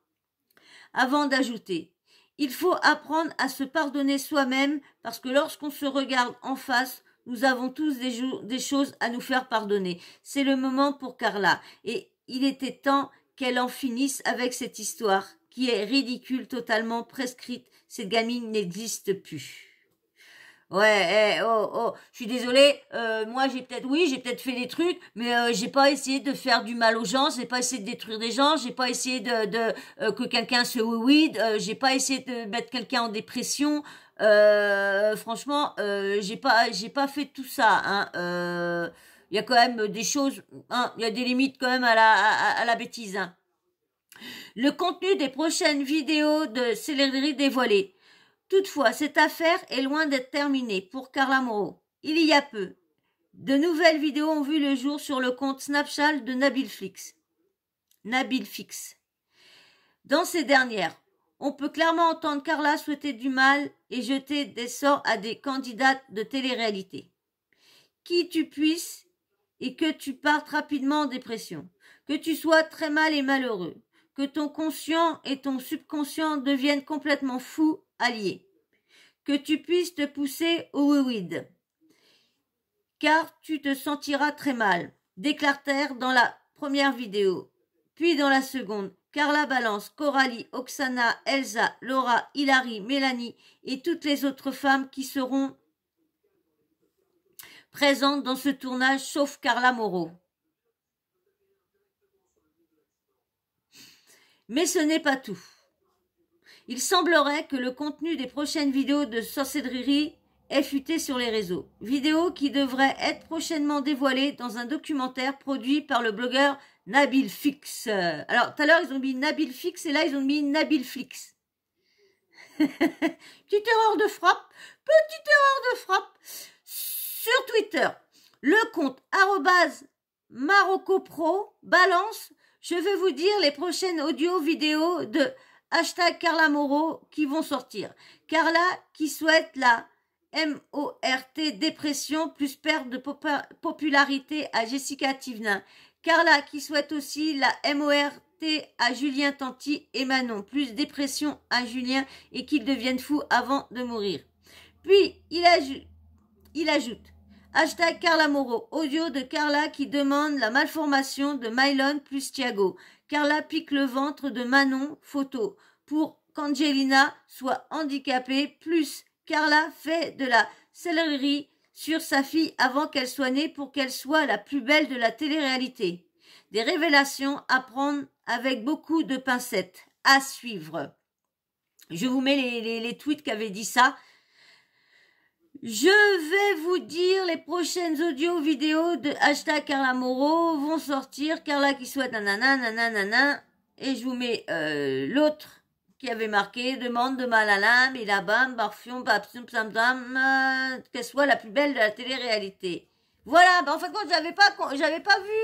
Speaker 1: Avant d'ajouter « Il faut apprendre à se pardonner soi-même parce que lorsqu'on se regarde en face, nous avons tous des choses à nous faire pardonner. » C'est le moment pour Carla et il était temps qu'elle en finisse avec cette histoire qui est ridicule, totalement prescrite. Cette gamine n'existe plus. Ouais, je suis désolée, moi j'ai peut-être fait des trucs, mais j'ai pas essayé de faire du mal aux gens, j'ai pas essayé de détruire des gens, j'ai pas essayé que quelqu'un se weed, j'ai pas essayé de mettre quelqu'un en dépression, franchement, j'ai pas fait tout ça, hein, y a quand même des choses, hein, y a des limites quand même à la bêtise, hein. Le contenu des prochaines vidéos de Salriri dévoilées. Toutefois, cette affaire est loin d'être terminée pour Carla Moreau. Il y a peu, de nouvelles vidéos ont vu le jour sur le compte Snapchat de Nabil Fix. Dans ces dernières, on peut clairement entendre Carla souhaiter du mal et jeter des sorts à des candidates de télé-réalité. Qui tu puisses et que tu partes rapidement en dépression, que tu sois très mal et malheureux, que ton conscient et ton subconscient deviennent complètement fous alliés, que tu puisses te pousser au weed, car tu te sentiras très mal, déclare-t-elle dans la première vidéo. Puis dans la seconde, Carla balance Coralie, Oksana, Elsa, Laura, Hilary, Mélanie et toutes les autres femmes qui seront présentes dans ce tournage, sauf Carla Moreau. Mais ce n'est pas tout. Il semblerait que le contenu des prochaines vidéos de Sorcellerie ait fuité sur les réseaux. Vidéos qui devraient être prochainement dévoilées dans un documentaire produit par le blogueur Nabil Fix. Alors, tout à l'heure, ils ont mis Nabil Fix et là, ils ont mis Nabil Flix. Petite erreur de frappe. Petite erreur de frappe. Sur Twitter, le compte @MaroccoPro balance. Je vais vous dire les prochaines audio-vidéos de #Carla Moreau qui vont sortir. Carla qui souhaite la MORT dépression plus perte de popularité à Jessica Thivenin. Carla qui souhaite aussi la MORT à Julien Tanti et Manon plus dépression à Julien et qu'il devienne fou avant de mourir. Puis il ajoute #Carla Moreau, audio de Carla qui demande la malformation de Mylon plus Thiago. Carla pique le ventre de Manon, photo, pour qu'Angelina soit handicapée, plus Carla fait de la sellerie sur sa fille avant qu'elle soit née pour qu'elle soit la plus belle de la télé-réalité. Des révélations à prendre avec beaucoup de pincettes. À suivre. Je vous mets les tweets qui avaient dit ça. Je vais vous dire les prochaines audios vidéos de #Carla Moreau vont sortir. Carla qui souhaite nanana. Et je vous mets l'autre qui avait marqué demande de Malala, Milabam, Barfion, Babsum, Samdam, qu'elle soit la plus belle de la télé-réalité. Voilà, en fait, j'avais pas vu.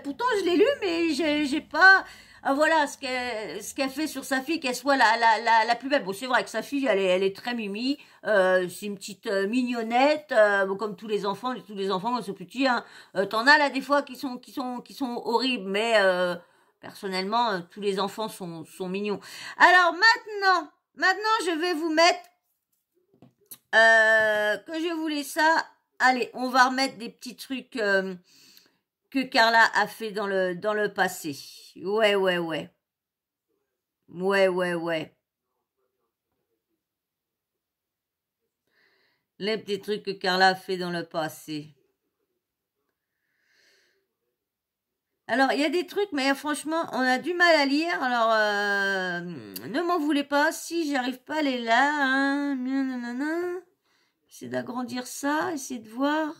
Speaker 1: Pourtant, je l'ai lu, mais j'ai pas. Voilà ce qu'elle fait sur sa fille, qu'elle soit la plus belle. Bon, c'est vrai que sa fille, elle est très mimi. C'est une petite mignonnette, comme tous les enfants quand ils sont petits. Hein. T'en as là des fois qui sont horribles, mais personnellement, tous les enfants sont mignons. Alors maintenant, je vais vous mettre que je voulais ça. Allez, on va remettre des petits trucs que Carla a fait dans le passé. Ouais. Les petits trucs que Carla a fait dans le passé. Alors, il y a des trucs, mais franchement, on a du mal à lire. Alors, ne m'en voulez pas si j'arrive pas à les là. Hein. Essayez d'agrandir ça, essayez de voir.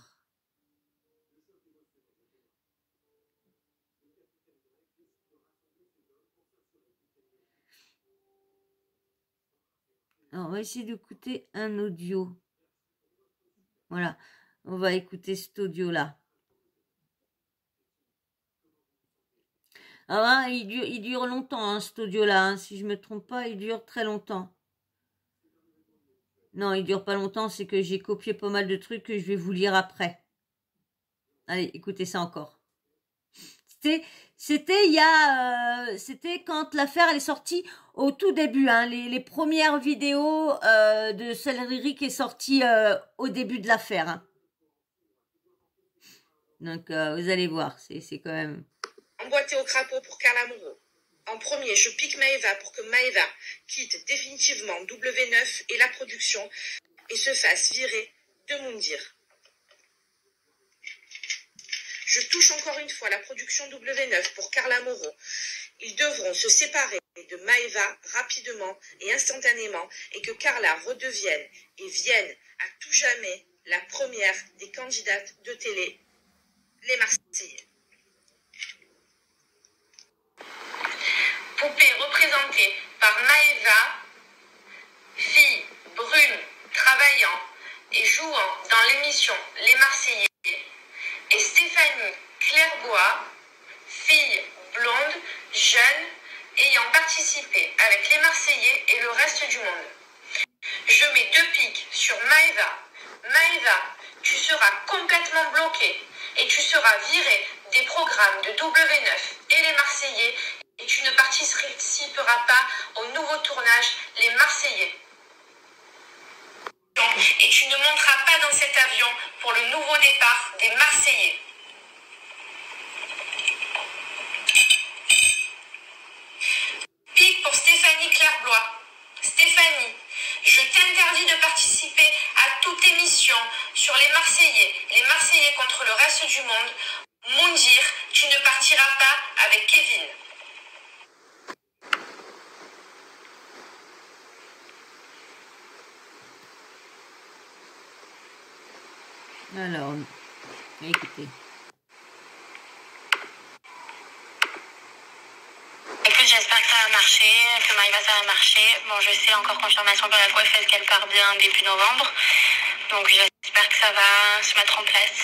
Speaker 1: Alors, on va essayer d'écouter un audio. Voilà, on va écouter cet audio-là. Alors, hein, il dure longtemps, hein, cet audio-là. Hein. Si je me trompe pas, il dure très longtemps. Non, il dure pas longtemps, c'est que j'ai copié pas mal de trucs que je vais vous lire après. Allez, écoutez ça encore. C'était quand l'affaire elle est sortie au tout début, hein, les premières vidéos de Sorcellerie qui est sortie au début de l'affaire. Hein. Donc vous allez voir, c'est quand même.
Speaker 3: Emboîté au crapaud pour Carla Moreau. En premier, je pique Maëva pour que Maëva quitte définitivement W9 et la production et se fasse virer de Moundir. Je touche encore une fois la production W9 pour Carla Moreau. Ils devront se séparer de Maëva rapidement et instantanément et que Carla redevienne et vienne à tout jamais la première des candidates de télé, les Marseillais. Poupée représentée par Maëva, fille brune, travaillant et jouant dans l'émission Les Marseillais, et Stéphanie Clairbois, fille blonde, jeune, ayant participé avec les Marseillais et le reste du monde. Je mets 2 piques sur Maëva. Maëva, tu seras complètement bloquée et tu seras virée des programmes de W9 et les Marseillais et tu ne participeras pas au nouveau tournage Les Marseillais. Et tu ne monteras pas dans cet avion pour le nouveau départ des Marseillais. participer à toute émission sur les Marseillais contre le reste du monde. Moundir, tu ne partiras pas avec Kevin.
Speaker 1: Alors, écoutez.
Speaker 3: Écoute, j'espère que ça va marcher, que Maïva ça va marcher. Bon, je sais encore confirmation par la coiffeuse qu'elle part bien début novembre. Donc j'espère que ça va se mettre en place.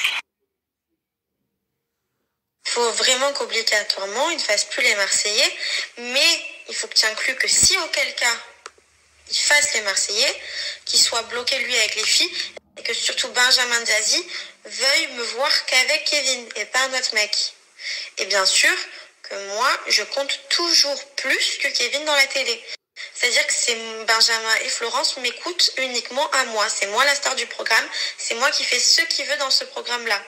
Speaker 3: Il faut vraiment qu'obligatoirement, ils ne fassent plus les Marseillais. Mais il faut que tu inclues que si auquel cas, il fasse les Marseillais, qu'il soit bloqué lui avec les filles, et que surtout Benjamin Zazie veuille me voir qu'avec Kevin et pas un autre mec. Et bien sûr que moi, je compte toujours plus que Kevin dans la télé. C'est-à-dire que c'est Benjamin et Florence m'écoutent uniquement à moi. C'est moi la star du programme. C'est moi qui fais ce qu'ils veulent dans ce programme-là.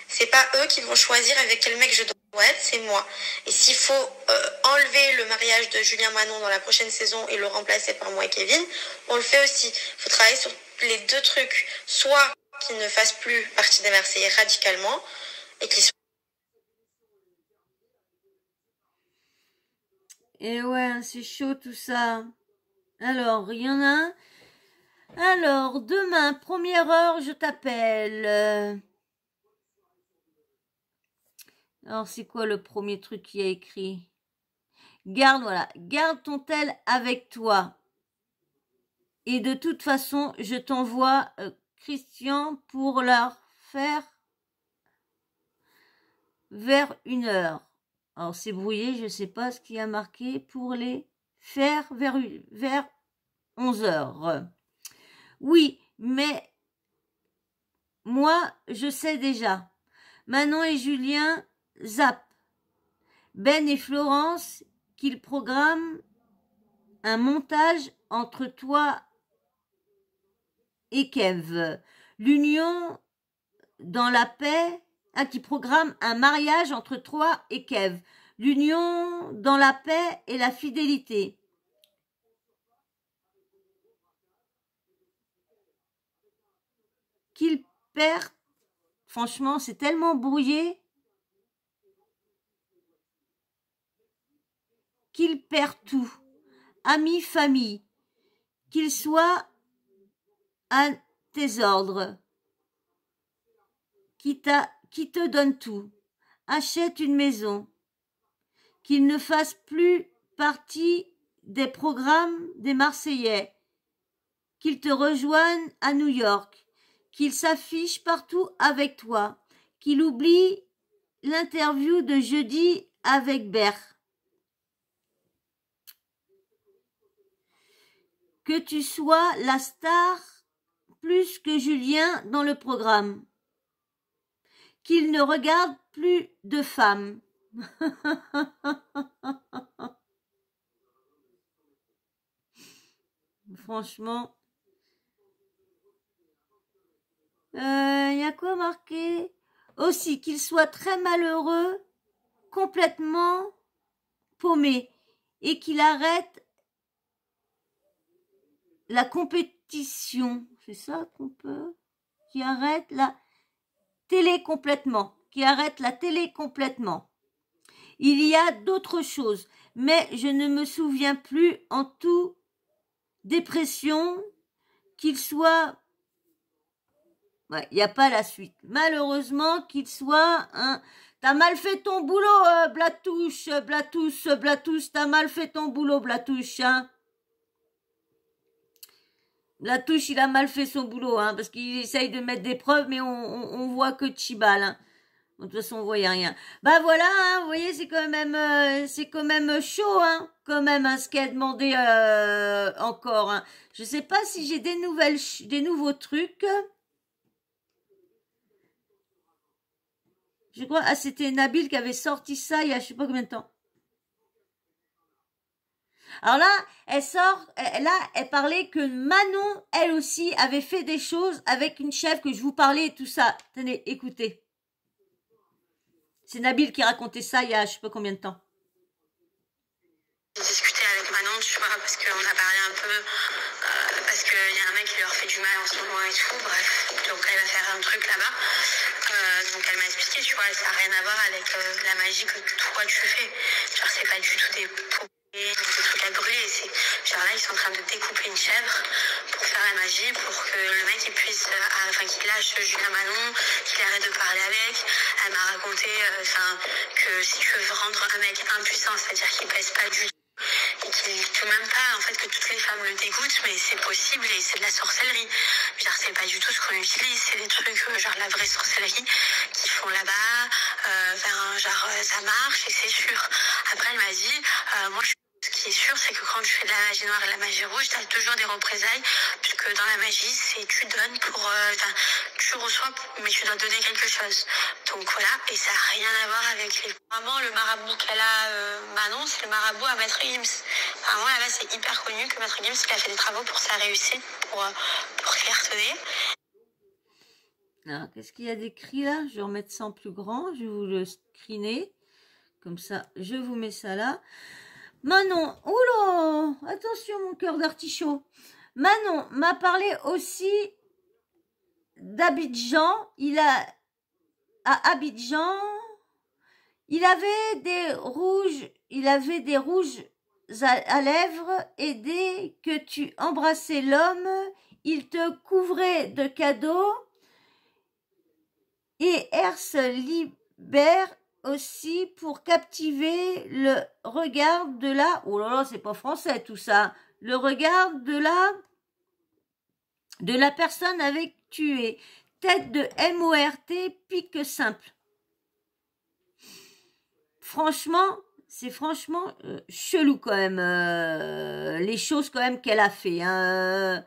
Speaker 3: C'est pas eux qui vont choisir avec quel mec je dois être, c'est moi. Et s'il faut enlever le mariage de Julien Manon dans la prochaine saison et le remplacer par moi et Kevin, on le fait aussi. Il faut travailler sur les deux trucs. Soit qu'ils ne fassent plus partie des Marseillais radicalement et qu'ils soient...
Speaker 1: Et ouais, c'est chaud tout ça. Alors, il y en a un. Alors, demain, première heure, je t'appelle. Alors, c'est quoi le premier truc qui a écrit? Garde ton tel avec toi. Et de toute façon, je t'envoie Christian pour leur faire vers 1h. Alors, c'est brouillé, je ne sais pas ce qui a marqué pour les faire vers 11h. Oui, mais moi, je sais déjà. Manon et Julien zappent. Ben et Florence qu'ils programment un montage entre toi et Kev. L'union dans la paix, qui programme un mariage entre toi et Kev. L'union dans la paix et la fidélité. Qu'il perd, franchement, c'est tellement brouillé qu'il perd tout. Amis, famille, qu'il soit à tes ordres, qui te donne tout. Achète une maison, qu'il ne fasse plus partie des programmes des Marseillais, qu'il te rejoigne à New York, qu'il s'affiche partout avec toi, qu'il oublie l'interview de jeudi avec Bert, que tu sois la star plus que Julien dans le programme, qu'il ne regarde plus de femmes. Franchement, y a quoi marqué? Aussi, qu'il soit très malheureux, complètement paumé, et qu'il arrête la compétition. C'est ça qu'on peut? Qui arrête la télé complètement. Qui arrête la télé complètement. Il y a d'autres choses, mais je ne me souviens plus. En tout, dépression, qu'il soit... Ouais, il n'y a pas la suite. Malheureusement, qu'il soit un... T'as mal fait ton boulot, Blatouche, t'as mal fait ton boulot, Blatouche, hein. Blatouche, il a mal fait son boulot, hein, parce qu'il essaye de mettre des preuves, mais on voit que Chibal, hein. De toute façon, on voyait rien. Bah voilà, hein, vous voyez, c'est quand même chaud, hein, quand même, hein, ce qu'elle a demandé encore, hein. Je sais pas si j'ai des nouveaux trucs. Je crois, c'était Nabil qui avait sorti ça il y a je sais pas combien de temps. Alors là, elle parlait que Manon, elle aussi, avait fait des choses avec une chef que je vous parlais et tout ça. Tenez, écoutez. C'est Nabil qui racontait ça il y a je sais pas combien de temps.
Speaker 3: J'ai discuté avec Manon, tu vois, parce qu'on a parlé un peu, parce qu'il y a un mec qui leur fait du mal en ce moment et tout, bref. Donc elle va faire un truc là-bas. Donc elle m'a expliqué, tu vois, ça n'a rien à voir avec la magie que toi tu fais. Genre c'est pas du tout des poupées, des trucs à brûler. Genre là ils sont en train de découper une chèvre pour faire la magie, pour que le mec il puisse, qu'il lâche Julien Manon, qu'il arrête de parler avec. Elle m'a raconté que si tu veux rendre un mec impuissant, c'est-à-dire qu'il pèse pas du tout, et qu'il peut même pas, en fait, que toutes les femmes le dégoûtent, mais c'est possible et c'est de la sorcellerie. Genre, c'est pas du tout ce qu'on utilise, c'est des trucs, genre la vraie sorcellerie qu'ils font là-bas, ça marche et c'est sûr. Après, elle m'a dit, ce qui est sûr, c'est que quand tu fais de la magie noire et de la magie rouge, tu as toujours des représailles, puisque dans la magie, c'est tu donnes pour... tu reçois, mais tu dois donner quelque chose. Donc voilà, et ça n'a rien à voir avec les... Vraiment, le marabout qu'elle a, Manon, c'est le marabout à Maître Gims. Vraiment, là-bas, c'est hyper connu que Maître Gims, il a fait des travaux pour sa réussite, pour clairtonner.
Speaker 1: Alors, qu'est-ce qu'il y a d'écrit là? Je vais remettre ça en plus grand, je vais vous le screener. Comme ça, je vous mets ça là. Manon, oula, attention mon cœur d'artichaut. Manon m'a parlé aussi d'Abidjan. À Abidjan, il avait des rouges à lèvres, et dès que tu embrassais l'homme, il te couvrait de cadeaux. Et Ers libère aussi pour captiver le regard de la... Oh là là, c'est pas français tout ça. Le regard de la personne avec tu es. Tête de MORT, pique simple. Franchement, c'est franchement chelou quand même, les choses quand même qu'elle a fait. Hein.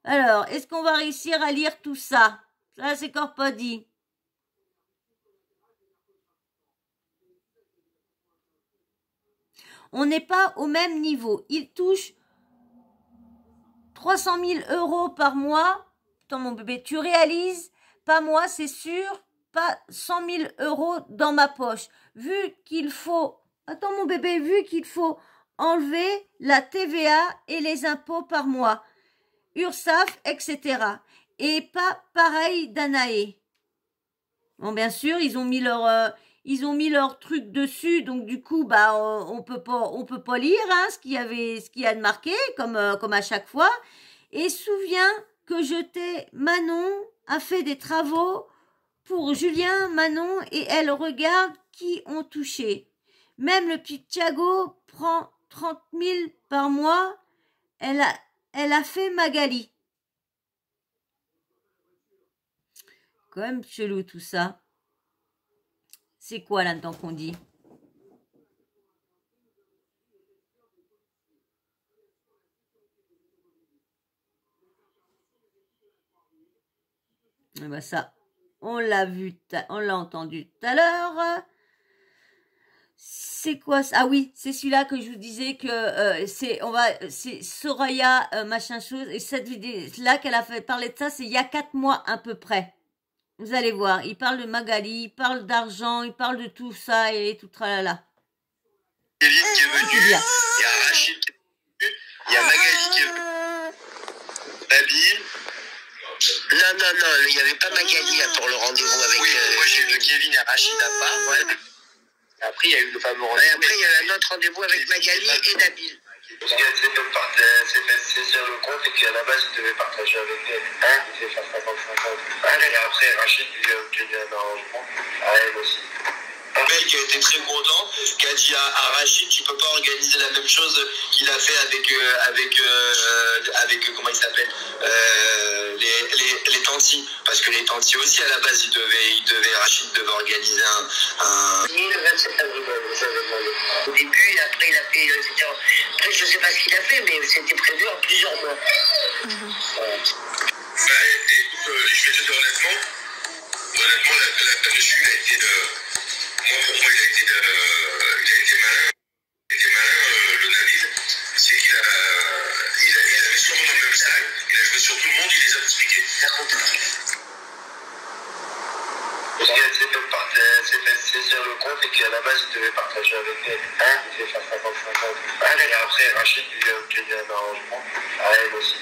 Speaker 1: Alors, est-ce qu'on va réussir à lire tout ça? Ça, c'est encore pas dit. On n'est pas au même niveau. Il touche 300 000 € par mois. Attends, mon bébé, tu réalises? Pas moi, c'est sûr. Pas 100 000 € dans ma poche. Vu qu'il faut... Attends, mon bébé, vu qu'il faut enlever la TVA et les impôts par mois. URSSAF, etc. Et pas pareil Danae. Bon, bien sûr, ils ont mis leur truc dessus, donc du coup, on peut pas lire hein, ce qu'il y a de marqué, comme à chaque fois. Et souviens que Manon a fait des travaux pour Julien, Manon, et elle regarde qui ont touché. Même le petit Thiago prend 30 000 par mois. Elle a fait Magali. Quand même chelou tout ça. C'est quoi là-dedans qu'on dit? Et ben ça, on l'a entendu tout à l'heure. C'est quoi ça? Ah oui, c'est celui-là que je vous disais que c'est Soraya machin chose, et cette vidéo là qu'elle a fait parler de ça, c'est il y a 4 mois à peu près. Vous allez voir, il parle de Magali, il parle d'argent, il parle de tout ça et tout tralala.
Speaker 4: Kevin qui est venu, il y a Rachid qui est venu, il y a Magali qui est venu, Nabil.
Speaker 5: Non, il n'y avait pas Magali là, pour le rendez-vous avec...
Speaker 4: Oui, moi j'ai vu Kevin et Rachid à part. Ouais. Après, il y a eu le fameux rendez-vous.
Speaker 5: Et après, il y a eu un autre rendez-vous avec Magali et Nabil.
Speaker 4: Parce qu'elle s'est fait saisir le compte et qu'à la base, il devait partager avec elle. Il devait faire 50-50. Et après, Rachid lui a obtenu un arrangement à elle aussi. Un mec qui a été très content, qui a dit à Rachid, tu peux pas organiser la même chose qu'il a fait avec comment il s'appelle, les tantis, parce que les tantis aussi à la base Rachid devait organiser un...
Speaker 5: Le 27 avril, au début, et après il a fait, etc. Après je sais pas ce qu'il a fait, mais c'était prévu en plusieurs mois.
Speaker 4: Écoute, je vais te dire honnêtement, là-dessus il a été pour moi, il a été malin. Il était malin, le Nabil. C'est qu'il avait sûrement dans le même sac. Il a joué sur tout le monde, il les a expliqués. Parce qu'elle s'est fait saisir le compte et qu'à la base, il devait partager avec elle. Il devait faire 50-50. Et après, après, Rachid lui a obtenu un arrangement. À elle aussi.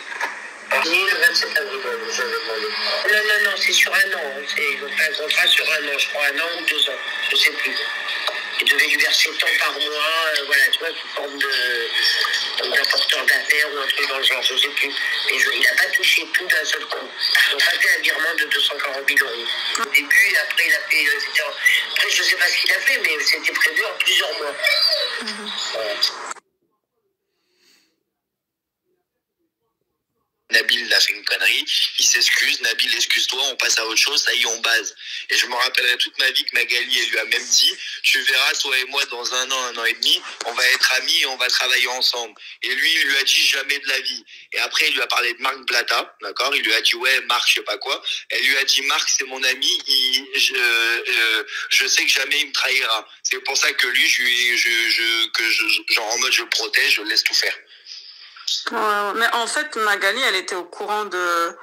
Speaker 5: Oui, le 27 avril, vous avez demandé. Non, c'est sur un an. Ils ont fait un contrat sur un an, je crois, 1 an ou 2 ans. Je sais plus. Ils devaient lui verser tant par mois, voilà, tu vois, sous forme d'apporteur d'affaires ou un truc dans le genre, je sais plus. Mais il n'a pas touché tout d'un seul coup. Ils ont pas fait un virement de 240 000 euros. Au début, et après, il a fait, après, je sais pas ce qu'il a fait, mais c'était prévu en plusieurs mois. Voilà.
Speaker 4: Nabil a fait une connerie, il s'excuse, Nabil excuse-toi, on passe à autre chose, ça y est, on base. Et je me rappellerai toute ma vie que Magali, elle lui a même dit, tu verras, toi et moi, dans un an et demi, on va être amis et on va travailler ensemble. Et lui, il lui a dit jamais de la vie. Et après, il lui a parlé de Marc Blata, d'accord? Il lui a dit, ouais, Marc, je sais pas quoi. Elle lui a dit, Marc, c'est mon ami, je sais que jamais il me trahira. C'est pour ça que lui, genre en mode, je le protège, je le laisse tout faire.
Speaker 6: Mais en fait, Magali, elle était au courant de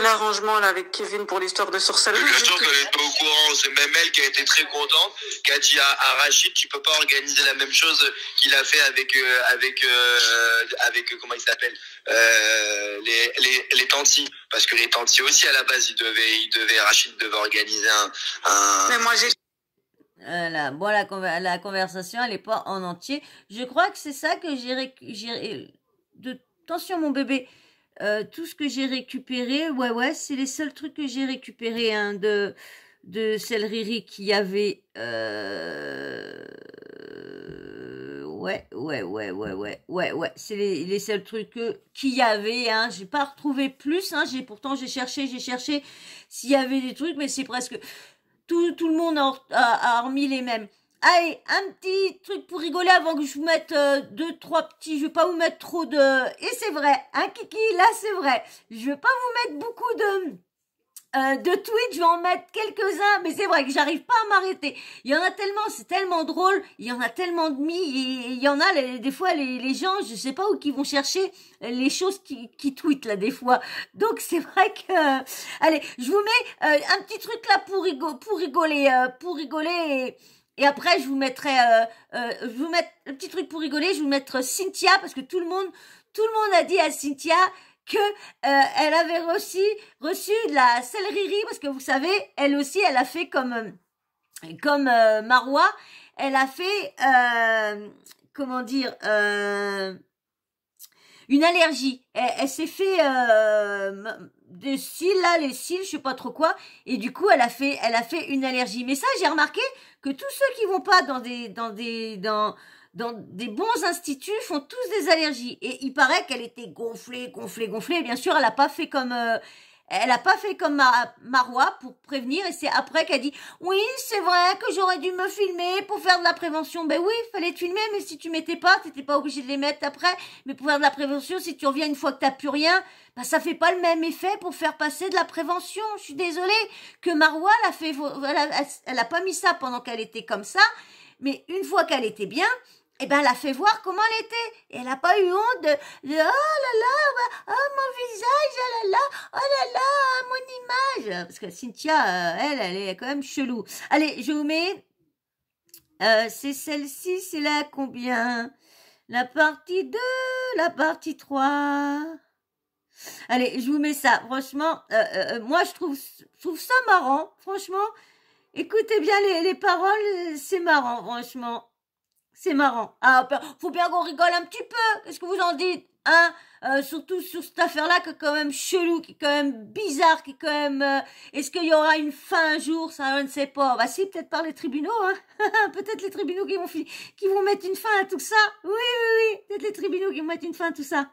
Speaker 6: l'arrangement là avec Kevin pour l'histoire de sorcellerie.
Speaker 4: Bien sûr qu'elle était au courant, c'est même elle qui a été très contente, qui a dit à Rachid, tu peux pas organiser la même chose qu'il a fait avec comment il s'appelle, les tantis, parce que les tantis aussi à la base Rachid devait organiser un...
Speaker 6: Mais moi j'ai
Speaker 1: Bon, la conversation, elle n'est pas en entier. Je crois que c'est ça que attention, mon bébé. Tout ce que j'ai récupéré, ouais, c'est les seuls trucs que j'ai récupérés hein, de Céleri qu'il y avait. Ouais. C'est les seuls trucs qu'il y avait. Hein. J'ai pas retrouvé plus. Hein. Pourtant, j'ai cherché s'il y avait des trucs, mais c'est presque... Tout le monde a remis les mêmes. Allez, un petit truc pour rigoler avant que je vous mette 2-3 petits. Je vais pas vous mettre trop de... Et c'est vrai, hein Kiki, là c'est vrai. Je vais pas vous mettre beaucoup de tweets, je vais en mettre quelques-uns, mais c'est vrai que j'arrive pas à m'arrêter. Il y en a tellement, c'est tellement drôle, il y en a tellement de il y en a des fois les gens, je sais pas où qu'ils vont chercher les choses qui tweetent là des fois. Donc c'est vrai que allez, je vous mets un petit truc là pour rigoler et après je vous mettrai je vous mettre un petit truc pour rigoler, je vous mettre Cynthia parce que tout le monde a dit à Cynthia que elle avait reçu de la céleri parce que vous savez, elle aussi, elle a fait comme Marois, elle a fait comment dire une allergie. Elle s'est fait des cils là, les cils, je sais pas trop quoi, et du coup elle a fait une allergie. Mais ça, j'ai remarqué que tous ceux qui vont pas dans des bons instituts font tous des allergies. Et il paraît qu'elle était gonflée. Bien sûr, elle a pas fait comme Marois pour prévenir. Et c'est après qu'elle dit, oui, c'est vrai que j'aurais dû me filmer pour faire de la prévention. Ben oui, il fallait te filmer, mais si tu mettais pas, t'étais pas obligé de les mettre après. Mais pour faire de la prévention, si tu reviens une fois que t'as plus rien, bah ça fait pas le même effet pour faire passer de la prévention. Je suis désolée que Marois elle a pas mis ça pendant qu'elle était comme ça. Mais une fois qu'elle était bien, eh ben, elle a fait voir comment elle était. Et elle n'a pas eu honte de oh là là, oh mon visage, oh là là, oh là là, mon image. Parce que Cynthia, elle est quand même chelou. Allez, je vous mets, c'est celle-ci, c'est la combien? La partie 2, la partie 3. Allez, je vous mets ça. Franchement, moi, je trouve ça marrant. Franchement, écoutez bien les paroles, c'est marrant, franchement. C'est marrant. Ah, faut bien qu'on rigole un petit peu. Qu'est-ce que vous en dites, hein? Surtout sur cette affaire-là qui est quand même chelou, qui est quand même bizarre, qui est quand même... Est-ce qu'il y aura une fin un jour? Ça, je ne sais pas. Bah si, peut-être par les tribunaux, hein. Peut-être les tribunaux qui vont mettre une fin à tout ça. Oui. Peut-être les tribunaux qui vont mettre une fin à tout ça.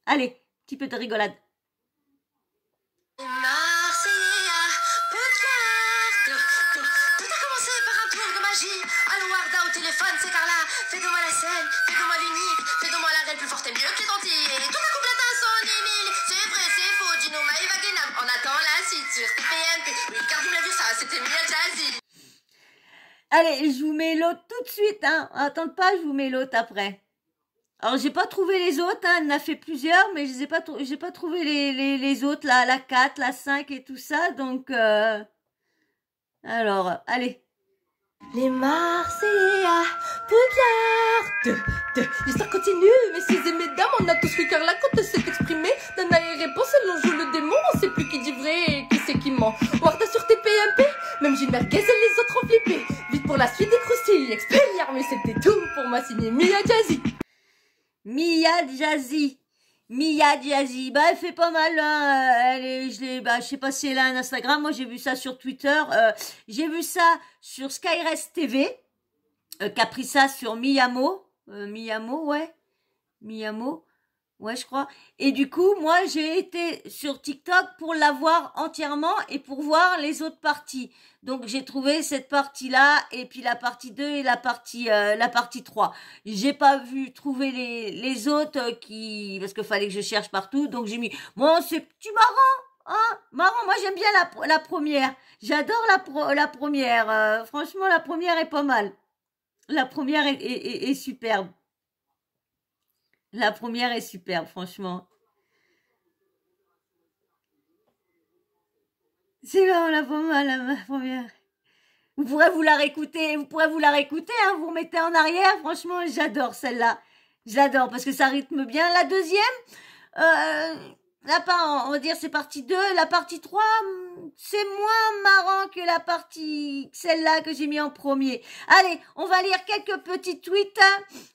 Speaker 1: Allez, petit peu de rigolade.
Speaker 7: Fais-moi la scène, fais-moi l'unique, fais-moi la reine plus forte et mieux que les dentiers. Tout à coup latin son Émile, c'est vrai, c'est faux, Dino Maïva Guénam. On attend la suite sur TPMP. Oui, car tu m'as vu ça, c'était Mia Jazzy.
Speaker 1: Allez, je vous mets l'autre tout de suite, hein. Attends pas, je vous mets l'autre après. Alors, j'ai pas trouvé les autres, hein. Elle en a fait plusieurs, mais j'ai pas trouvé les autres, là, la 4, la 5 et tout ça, donc, alors, allez.
Speaker 7: Les Marseillais, Poudlard. L'histoire continue, messieurs et mesdames, on a tous vu Carla quand elle s'est exprimée. Nana et réponse, elle en joue le démon, on sait plus qui dit vrai et qui c'est qui ment. Warda sur TPMP, même Gilles Merguez et les autres ont flippé. Vite pour la suite des croustilles, Expelliarmus, c'était tout pour moi signer Mia Jazzy.
Speaker 1: Mia Jazzy. Mia Jazzy, bah elle fait pas mal, hein. Je sais pas si elle a un Instagram, moi j'ai vu ça sur Twitter, j'ai vu ça sur Skyrest TV, qui a pris ça sur Miyamo, ouais je crois, et du coup moi j'ai été sur TikTok pour la voir entièrement et pour voir les autres parties, donc j'ai trouvé cette partie-là, et puis la partie 2 et la partie 3. J'ai pas trouver les autres parce qu'il fallait que je cherche partout, donc j'ai mis, bon c'est petit marrant, hein, marrant, moi j'aime bien la première, j'adore la première, franchement la première est pas mal, la première est superbe. La première est superbe, franchement. C'est vraiment la première. Vous pourrez vous la réécouter, hein, vous remettez en arrière, franchement, j'adore celle-là. J'adore, parce que ça rythme bien. La deuxième, on va dire c'est partie 2, la partie 3, c'est moins marrant que celle-là que j'ai mis en premier. Allez, on va lire quelques petits tweets.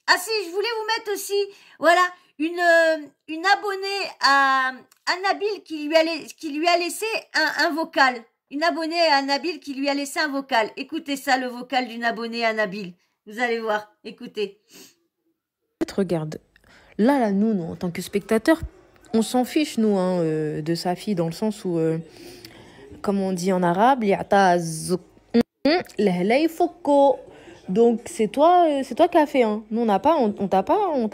Speaker 1: Ah si, je voulais vous mettre aussi, voilà, une abonnée à Nabil qui lui a laissé un vocal. Une abonnée à Nabil qui lui a laissé un vocal. Écoutez ça, le vocal d'une abonnée à Nabil. Vous allez voir, écoutez.
Speaker 8: Regarde, là, nous, en tant que spectateurs, on s'en fiche, nous, hein, de sa fille, dans le sens où, comme on dit en arabe, donc c'est toi qui as fait, hein. Nous, on t'a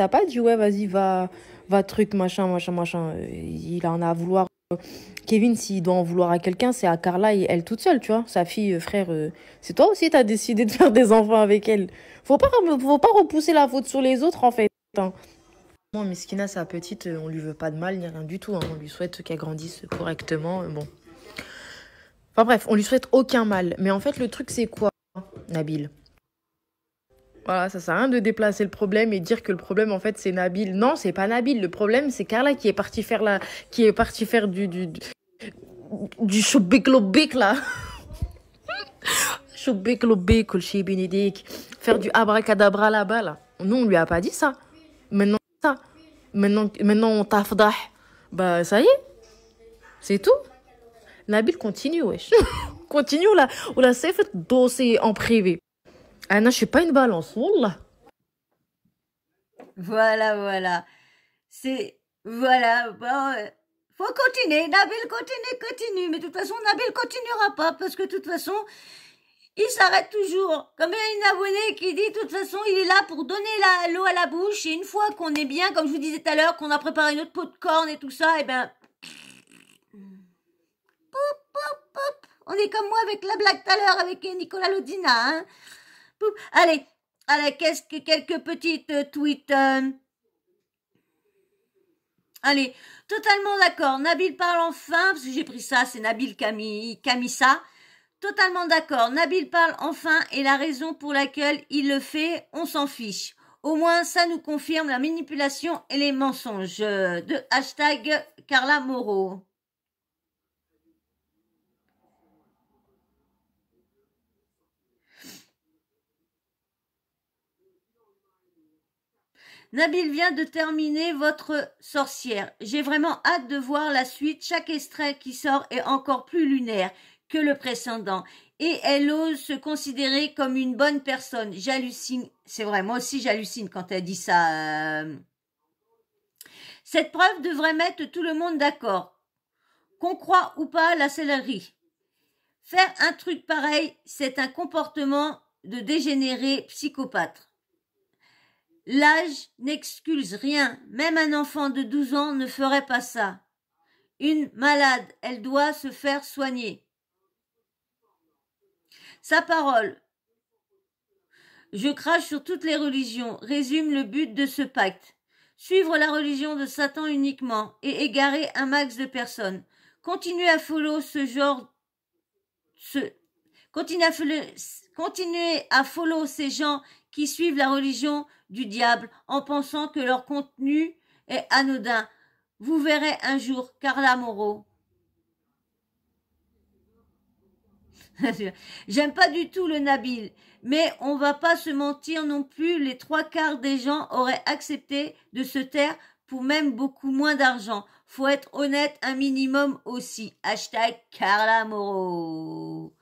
Speaker 8: pas dit, ouais, vas-y, va truc, machin. Il en a à vouloir. Kevin, s'il doit en vouloir à quelqu'un, c'est à Carla et elle toute seule, tu vois. Sa fille, frère, c'est toi aussi, t'as décidé de faire des enfants avec elle. Faut pas repousser la faute sur les autres, en fait, hein. Moi, Miskina, sa petite, on lui veut pas de mal, ni rien du tout, hein. On lui souhaite qu'elle grandisse correctement, bon. Enfin bref, on lui souhaite aucun mal. Mais en fait, le truc, c'est quoi, Nabil? Voilà, ça sert à rien de déplacer le problème et dire que le problème, en fait, c'est Nabil. Non, c'est pas Nabil. Le problème, c'est Carla qui est partie faire du choubik-lobik, là. Choubik-lobik, kolchi bénédic. Faire du abracadabra là-bas, là. Nous, on lui a pas dit ça. Maintenant, on t'a fdah. Bah, ça y est. C'est tout. Nabil, continue, wesh. Continue, ou la c'est fait dossier en privé. Ah non, je suis pas une balance, wallah.
Speaker 1: Voilà. Voilà, bon, faut continuer, Nabil continue, mais de toute façon, Nabil continuera pas, parce que de toute façon, il s'arrête toujours. Comme il y a une abonnée qui dit, de toute façon, il est là pour donner l'eau à la bouche, et une fois qu'on est bien, comme je vous disais tout à l'heure, qu'on a préparé notre pot de corne et tout ça, et ben, on est comme moi avec la blague tout à l'heure avec Nicolas Lodina, hein. Allez, quelques petites tweets. Allez, totalement d'accord. Nabil parle enfin, parce que j'ai pris ça, c'est Nabil Kamissa. Totalement d'accord. Nabil parle enfin et la raison pour laquelle il le fait, on s'en fiche. Au moins, ça nous confirme la manipulation et les mensonges. De hashtag Carla Moreau. Nabil vient de terminer votre sorcière. J'ai vraiment hâte de voir la suite. Chaque extrait qui sort est encore plus lunaire que le précédent. Et elle ose se considérer comme une bonne personne. J'hallucine. C'est vrai, moi aussi j'hallucine quand elle dit ça. Cette preuve devrait mettre tout le monde d'accord. Qu'on croit ou pas la céleri. Faire un truc pareil, c'est un comportement de dégénéré psychopathe. L'âge n'excuse rien. Même un enfant de 12 ans ne ferait pas ça. Une malade, elle doit se faire soigner. Sa parole. Je crache sur toutes les religions. Résume le but de ce pacte. Suivre la religion de Satan uniquement et égarer un max de personnes. Continuer à follow ce genre Continuez à follow ces gens qui suivent la religion du diable en pensant que leur contenu est anodin. Vous verrez un jour Carla Moreau. J'aime pas du tout le Nabil, mais on va pas se mentir non plus, les 3/4 des gens auraient accepté de se taire pour même beaucoup moins d'argent. Faut être honnête un minimum aussi. Hashtag Carla Moreau.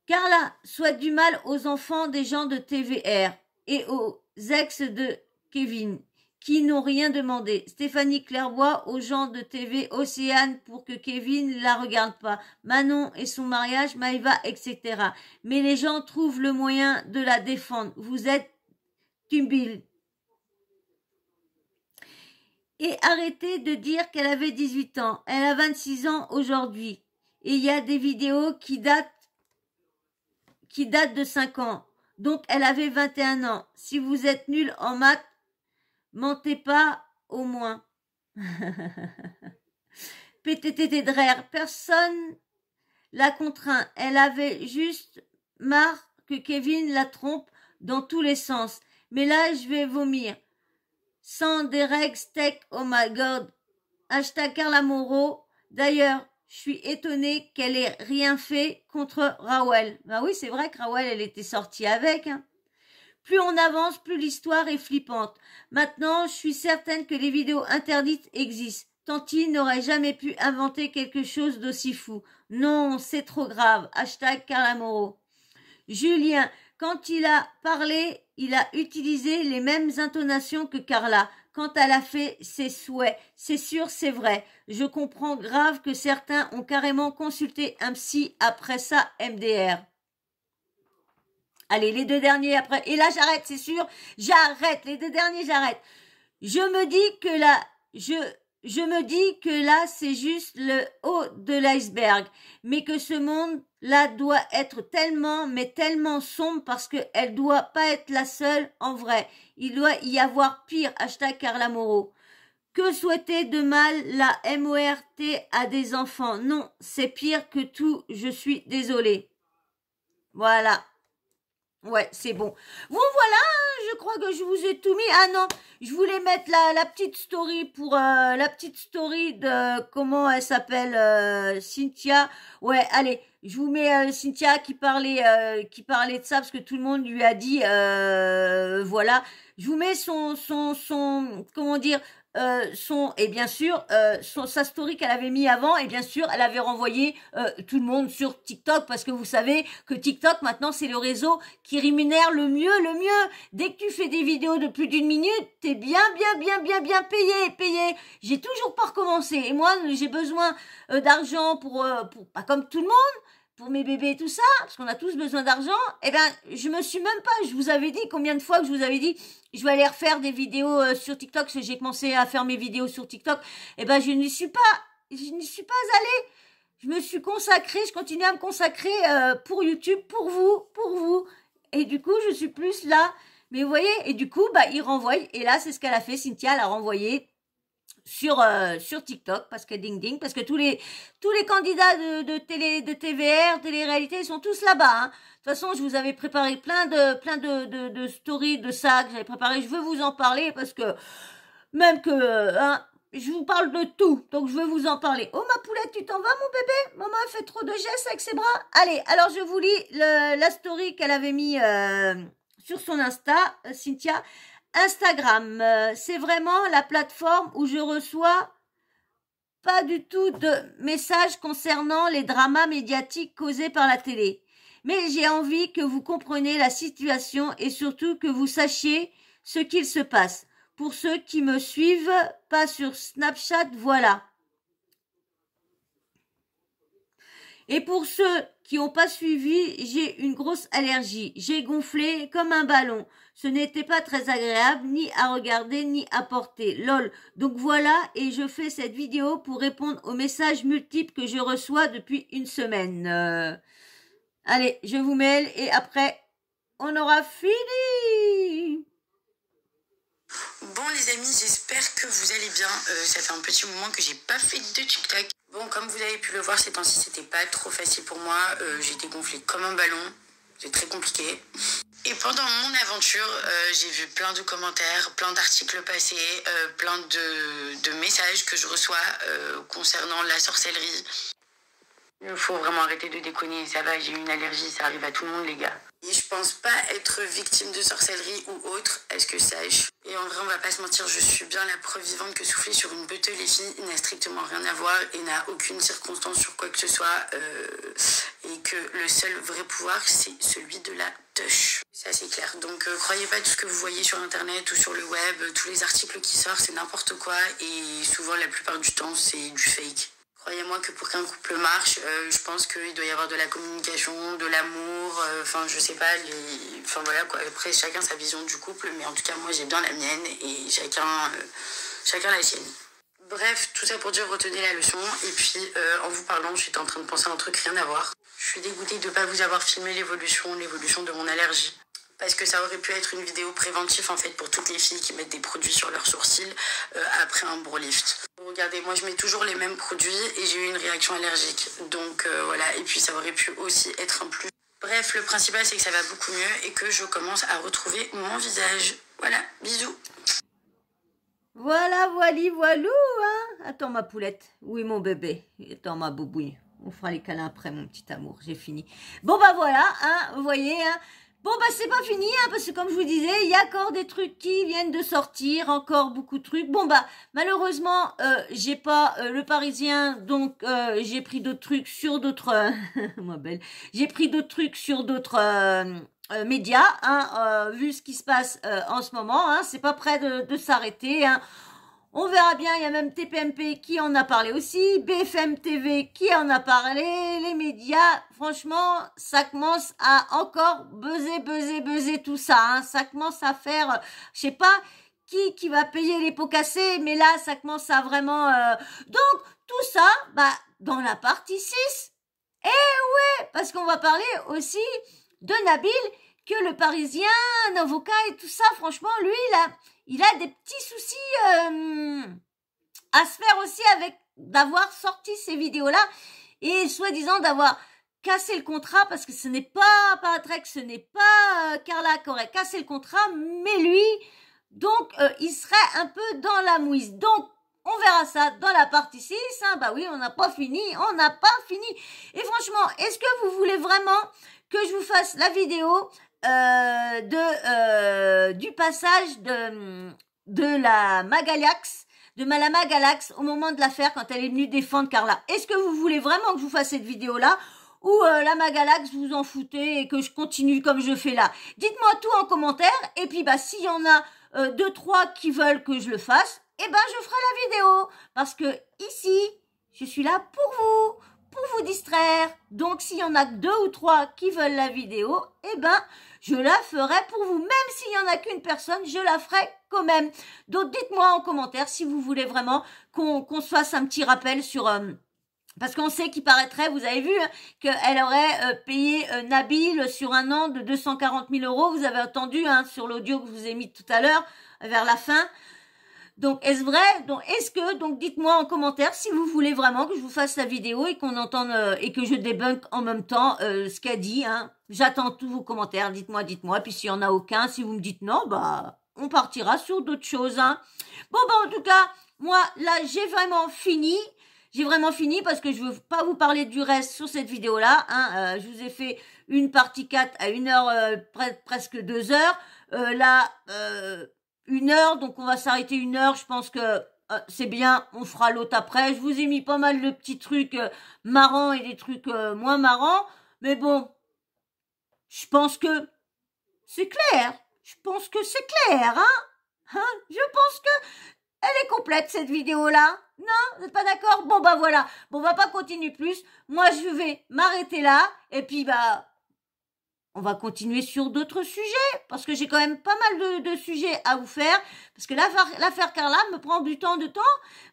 Speaker 1: Carla souhaite du mal aux enfants des gens de TVR et aux ex de Kevin qui n'ont rien demandé. Stéphanie Clairbois aux gens de TV Océane pour que Kevin la regarde pas. Manon et son mariage, Maëva, etc. Mais les gens trouvent le moyen de la défendre. Vous êtes Tumbil. Et arrêtez de dire qu'elle avait 18 ans. Elle a 26 ans aujourd'hui. Et il y a des vidéos qui datent de 5 ans. Donc, elle avait 21 ans. Si vous êtes nul en maths, mentez pas au moins. PTTT Drer, personne la contraint. Elle avait juste marre que Kevin la trompe dans tous les sens. Mais là, je vais vomir. Sans des règles steak, oh my god. Hashtag Carla Moreau. D'ailleurs, je suis étonnée qu'elle ait rien fait contre Rawel. Bah oui, c'est vrai que Rawel, elle était sortie avec. Hein. Plus on avance, plus l'histoire est flippante. Maintenant, je suis certaine que les vidéos interdites existent. Tanti n'aurait jamais pu inventer quelque chose d'aussi fou. Non, c'est trop grave. Hashtag Carla Moreau. Julien, quand il a parlé, il a utilisé les mêmes intonations que Carla. Quand elle a fait ses souhaits, c'est sûr, c'est vrai. Je comprends grave que certains ont carrément consulté un psy après ça, MDR. Allez, les 2 derniers après. Et là, j'arrête, c'est sûr. J'arrête. Les 2 derniers, j'arrête. Je me dis que là, c'est juste le haut de l'iceberg. Mais que ce monde-là doit être tellement, mais tellement sombre parce qu'elle doit pas être la seule en vrai. Il doit y avoir pire. Hashtag Carla Moreau. Que souhaiter de mal la MORT à des enfants? Non, c'est pire que tout. Je suis désolée. Voilà. Ouais, c'est bon. Bon, voilà, je crois que je vous ai tout mis. Ah non, je voulais mettre la petite story pour la petite story de comment elle s'appelle Cynthia. Ouais, allez, je vous mets Cynthia qui parlait de ça parce que tout le monde lui a dit voilà. Je vous mets son comment dire et bien sûr sa story qu'elle avait mis avant et bien sûr elle avait renvoyé tout le monde sur TikTok parce que vous savez que TikTok maintenant c'est le réseau qui rémunère le mieux. Dès que tu fais des vidéos de plus d'1 minute, t'es bien payé. J'ai toujours pas recommencé et moi j'ai besoin d'argent pour pas comme tout le monde. Pour mes bébés et tout ça, parce qu'on a tous besoin d'argent, eh ben, je me suis même pas, je vous avais dit combien de fois que je vous avais dit, je vais aller refaire des vidéos sur TikTok, parce que j'ai commencé à faire mes vidéos sur TikTok, eh ben, je n'y suis pas allée. Je me suis consacrée, je continue à me consacrer pour YouTube, pour vous. Et du coup, je suis plus là. Mais vous voyez, et du coup, bah, il renvoie, et là, c'est ce qu'elle a fait, Cynthia, elle a renvoyé sur TikTok parce que ding parce que tous les candidats de TVR, télé-réalité, ils sont tous là-bas. Hein. De toute façon, je vous avais préparé plein de stories de ça que j'avais préparé. Je veux vous en parler parce que même que je vous parle de tout, donc je veux vous en parler. Oh ma poulette, tu t'en vas mon bébé? Maman elle fait trop de gestes avec ses bras. Allez, alors je vous lis la story qu'elle avait mis sur son Insta, Cynthia. Instagram, c'est vraiment la plateforme où je reçois pas du tout de messages concernant les dramas médiatiques causés par la télé. Mais j'ai envie que vous compreniez la situation et surtout que vous sachiez ce qu'il se passe. Pour ceux qui me suivent pas sur Snapchat, voilà. Et pour ceux qui n'ont pas suivi, j'ai une grosse allergie. J'ai gonflé comme un ballon. Ce n'était pas très agréable, ni à regarder, ni à porter. Lol. Donc voilà, et je fais cette vidéo pour répondre aux messages multiples que je reçois depuis une semaine. Allez, je vous mêle et après, on aura fini.
Speaker 9: Bon les amis, j'espère que vous allez bien. Ça fait un petit moment que j'ai pas fait de TikTok.
Speaker 6: Bon, comme vous avez pu le voir, ces temps-ci, c'était pas trop facile pour moi. J'étais gonflée comme un ballon. C'est très compliqué. Et pendant mon aventure, j'ai vu plein de commentaires, plein d'articles passés, plein de messages que je reçois concernant la sorcellerie. Il faut vraiment arrêter de déconner, ça va, j'ai une allergie, ça arrive à tout le monde les gars. Et je pense pas être victime de sorcellerie ou autre, à ce que je sache. Et en vrai, on va pas se mentir, je suis bien la preuve vivante que souffler sur une beuteuse, les filles, n'a strictement rien à voir et n'a aucune circonstance sur quoi que ce soit. Et que le seul vrai pouvoir, c'est celui de la touche. Ça, c'est clair. Donc, croyez pas tout ce que vous voyez sur Internet ou sur le web, tous les articles qui sortent, c'est n'importe quoi. Et souvent, la plupart du temps, c'est du fake. Croyez-moi que pour qu'un couple marche, je pense qu'il doit y avoir de la communication, de l'amour, enfin je sais pas, enfin voilà quoi. Après chacun sa vision du couple, mais en tout cas moi j'ai bien la mienne et chacun la sienne. Bref, tout ça pour dire retenez la leçon et puis en vous parlant j'étais en train de penser à un truc rien à voir. Je suis dégoûtée de ne pas vous avoir filmé l'évolution de mon allergie. Parce que ça aurait pu être une vidéo préventive en fait pour toutes les filles qui mettent des produits sur leurs sourcils après un brolift. Regardez, moi je mets toujours les mêmes produits et j'ai eu une réaction allergique. Donc voilà, et puis ça aurait pu aussi être un plus. Bref, le principal c'est que ça va beaucoup mieux et que je commence à retrouver mon visage. Voilà, bisous.
Speaker 1: Voilà, voilou, hein. Attends ma poulette, oui mon bébé, attends ma boubouille. On fera les câlins après mon petit amour, j'ai fini. Bon bah voilà, hein, vous voyez, hein. Bon bah c'est pas fini hein, parce que comme je vous disais, il y a encore des trucs qui viennent de sortir, encore beaucoup de trucs. Bon bah malheureusement j'ai pas le Parisien, donc j'ai pris d'autres trucs sur d'autres moi belle, j'ai pris d'autres trucs sur d'autres médias hein, vu ce qui se passe en ce moment hein, c'est pas prêt de s'arrêter hein. On verra bien, il y a même TPMP qui en a parlé aussi, BFM TV qui en a parlé, les médias, franchement, ça commence à encore buzzer tout ça, hein. Ça commence à faire, je sais pas qui va payer les pots cassés, mais là, ça commence à vraiment... Donc, tout ça, bah, dans la partie 6, eh ouais, parce qu'on va parler aussi de Nabil, que le Parisien, un avocat et tout ça, franchement, lui, il a des petits soucis à se faire aussi avec d'avoir sorti ces vidéos-là et soi-disant d'avoir cassé le contrat parce que ce n'est pas Patrick, ce n'est pas Carla qui aurait cassé le contrat, mais lui, donc il serait un peu dans la mouise. Donc, on verra ça dans la partie 6. Hein. Bah oui, on n'a pas fini. Et franchement, est-ce que vous voulez vraiment que je vous fasse la vidéo du passage de la Magalax, la Magalax au moment de l'affaire quand elle est venue défendre Carla? Est-ce que vous voulez vraiment que je vous fasse cette vidéo-là ou la Magalax vous en foutez et que je continue comme je fais là? Dites-moi tout en commentaire et puis bah s'il y en a 2-3 qui veulent que je le fasse, eh ben je ferai la vidéo parce que ici je suis là pour vous distraire. Donc s'il y en a que 2 ou 3 qui veulent la vidéo, eh ben je la ferai pour vous. Même s'il y en a qu'une personne, je la ferai quand même. Donc dites-moi en commentaire si vous voulez vraiment qu'on se fasse un petit rappel sur... parce qu'on sait qu'il paraîtrait, vous avez vu, hein, qu'elle aurait payé Nabil sur un an de 240 000 €. Vous avez entendu hein, sur l'audio que je vous ai mis tout à l'heure, vers la fin. Donc, est-ce vrai? Donc, dites-moi en commentaire si vous voulez vraiment que je vous fasse la vidéo et qu'on entende et que je débunk en même temps ce qu'a dit. Hein. J'attends tous vos commentaires. Dites-moi. Puis s'il y en a aucun, si vous me dites non, bah, on partira sur d'autres choses. Hein. Bon, bah, en tout cas, moi, là, j'ai vraiment fini. Parce que je veux pas vous parler du reste sur cette vidéo-là. Hein. Je vous ai fait une partie 4 à 1 heure, presque 2 heures. Là, 1 heure, donc on va s'arrêter 1 heure. Je pense que c'est bien, on fera l'autre après. Je vous ai mis pas mal de petits trucs marrants et des trucs moins marrants. Mais bon, je pense que c'est clair. Hein, je pense que elle est complète cette vidéo-là. Non, vous n'êtes pas d'accord? Bon bah voilà. Bon, on va pas continuer plus. Moi, je vais m'arrêter là. Et puis bah... on va continuer sur d'autres sujets, parce que j'ai quand même pas mal de sujets à vous faire, parce que l'affaire Carla me prend du temps,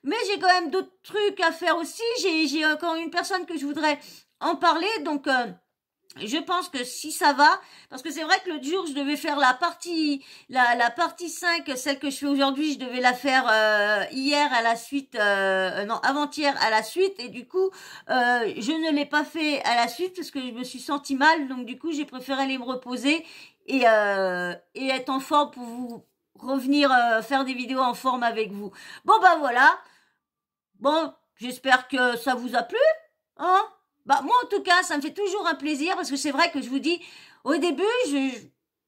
Speaker 1: mais j'ai quand même d'autres trucs à faire aussi, j'ai encore une personne que je voudrais en parler, donc je pense que si ça va, parce que c'est vrai que l'autre jour, je devais faire la partie 5, celle que je fais aujourd'hui, je devais la faire hier à la suite, non, avant-hier à la suite, et du coup, je ne l'ai pas fait à la suite parce que je me suis sentie mal, donc du coup, j'ai préféré aller me reposer et être en forme pour vous revenir faire des vidéos en forme avec vous. Bon, bah voilà. Bon, j'espère que ça vous a plu, hein? Bah, moi, en tout cas, ça me fait toujours un plaisir parce que c'est vrai que je vous dis, au début,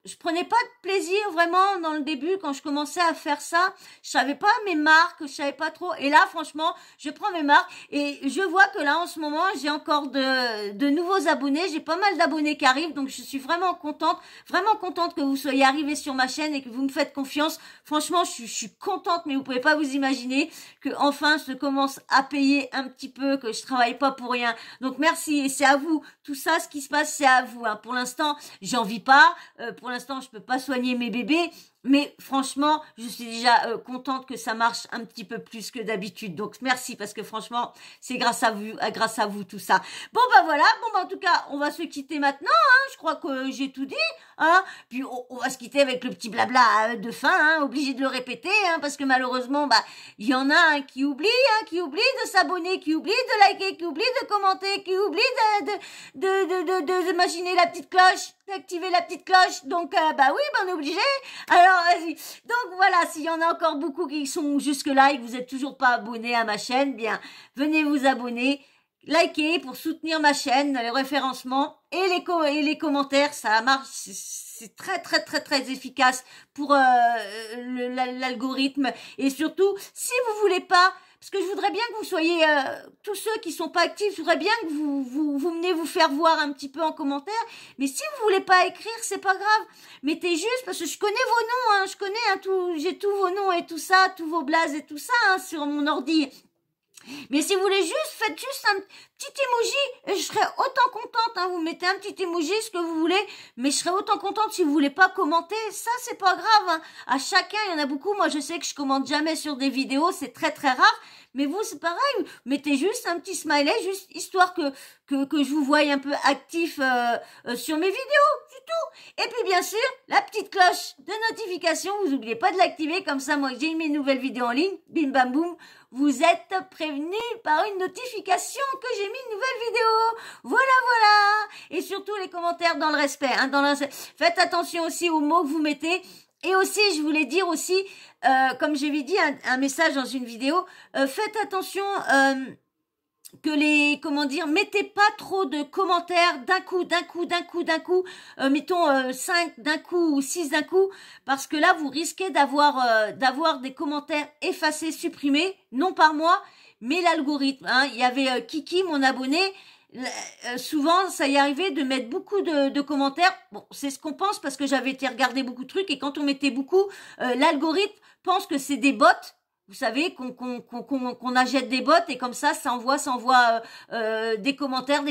Speaker 1: je prenais pas de plaisir vraiment dans le début quand je commençais à faire ça. Je savais pas mes marques, je savais pas trop. Et là, franchement, je prends mes marques et je vois que là, en ce moment, j'ai encore de nouveaux abonnés. J'ai pas mal d'abonnés qui arrivent, donc je suis vraiment contente que vous soyez arrivés sur ma chaîne et que vous me faites confiance. Franchement, je suis contente, mais vous pouvez pas vous imaginer que enfin, je commence à payer un petit peu, que je travaille pas pour rien. Donc merci et c'est à vous. Tout ça, ce qui se passe, c'est à vous. Hein. Pour l'instant, j'en vis pas. Pour l'instant, je peux pas soigner mes bébés, mais franchement, je suis déjà contente que ça marche un petit peu plus que d'habitude. Donc merci parce que franchement, c'est grâce à vous tout ça. Bon bah voilà, bon bah en tout cas, on va se quitter maintenant. Hein. Je crois que j'ai tout dit. Hein. Puis on va se quitter avec le petit blabla de fin, hein, obligé de le répéter, hein, parce que malheureusement, bah il y en a un qui oublie de s'abonner, qui oublie de liker, qui oublie de commenter, qui oublie d'imaginer la petite cloche, d'activer la petite cloche. Donc bah oui, bah on est obligé. Alors vas-y. Donc voilà, s'il y en a encore beaucoup qui sont jusque là et que vous êtes toujours pas abonnés à ma chaîne, bien venez vous abonner. Likez pour soutenir ma chaîne, le référencement et les commentaires, ça marche, c'est très efficace pour l'algorithme. Et surtout, si vous voulez pas, parce que je voudrais bien que vous soyez, tous ceux qui sont pas actifs, je voudrais bien que vous venez vous faire voir un petit peu en commentaire. Mais si vous voulez pas écrire, c'est pas grave. Mettez juste, parce que je connais vos noms, hein, j'ai tous vos noms et tout ça, tous vos blazes et tout ça, hein, sur mon ordi. Mais si vous voulez faites juste un petit emoji et je serai autant contente, hein. Vous mettez un petit emoji, ce que vous voulez, mais je serai autant contente si vous voulez pas commenter. Ça, c'est pas grave, hein. À chacun, il y en a beaucoup. Moi, je sais que je commente jamais sur des vidéos, c'est très rare. Mais vous, c'est pareil. Mettez juste un petit smiley, juste histoire que je vous voie un peu actif sur mes vidéos, c'est tout. Et puis, bien sûr, la petite cloche de notification. Vous n'oubliez pas de l'activer. Comme ça, moi, j'ai mes nouvelles vidéos en ligne. Bim, bam, boum. Vous êtes prévenus par une notification que j'ai mis une nouvelle vidéo. Voilà. Et surtout, les commentaires dans le respect. Hein, Faites attention aussi aux mots que vous mettez. Et aussi, je voulais dire aussi, comme j'avais dit un message dans une vidéo, faites attention que mettez pas trop de commentaires d'un coup, mettons 5 d'un coup ou 6 d'un coup, parce que là, vous risquez d'avoir des commentaires effacés, supprimés, non par moi, mais l'algorithme. Hein. Il y avait Kiki, mon abonné, souvent, ça y arrivait de mettre beaucoup de commentaires. Bon, c'est ce qu'on pense parce que j'avais été regarder beaucoup de trucs et quand on mettait beaucoup, l'algorithme pense que c'est des bots. Vous savez qu'on achète des bots et comme ça envoie des commentaires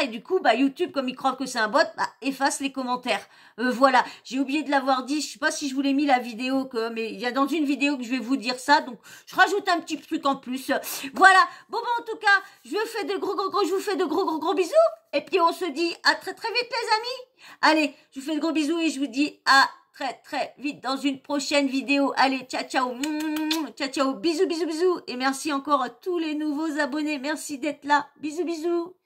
Speaker 1: et du coup bah YouTube comme il croit que c'est un bot bah, efface les commentaires. Voilà, j'ai oublié de l'avoir dit, je sais pas si je vous l'ai mis la vidéo mais il y a dans une vidéo que je vais vous dire ça donc je rajoute un petit truc en plus. Voilà. Bon bah en tout cas, je vous fais de gros bisous et puis on se dit à très vite les amis. Allez, je vous fais de gros bisous et je vous dis à très vite dans une prochaine vidéo. Allez, ciao, bisous et merci encore à tous les nouveaux abonnés. Merci d'être là. Bisous.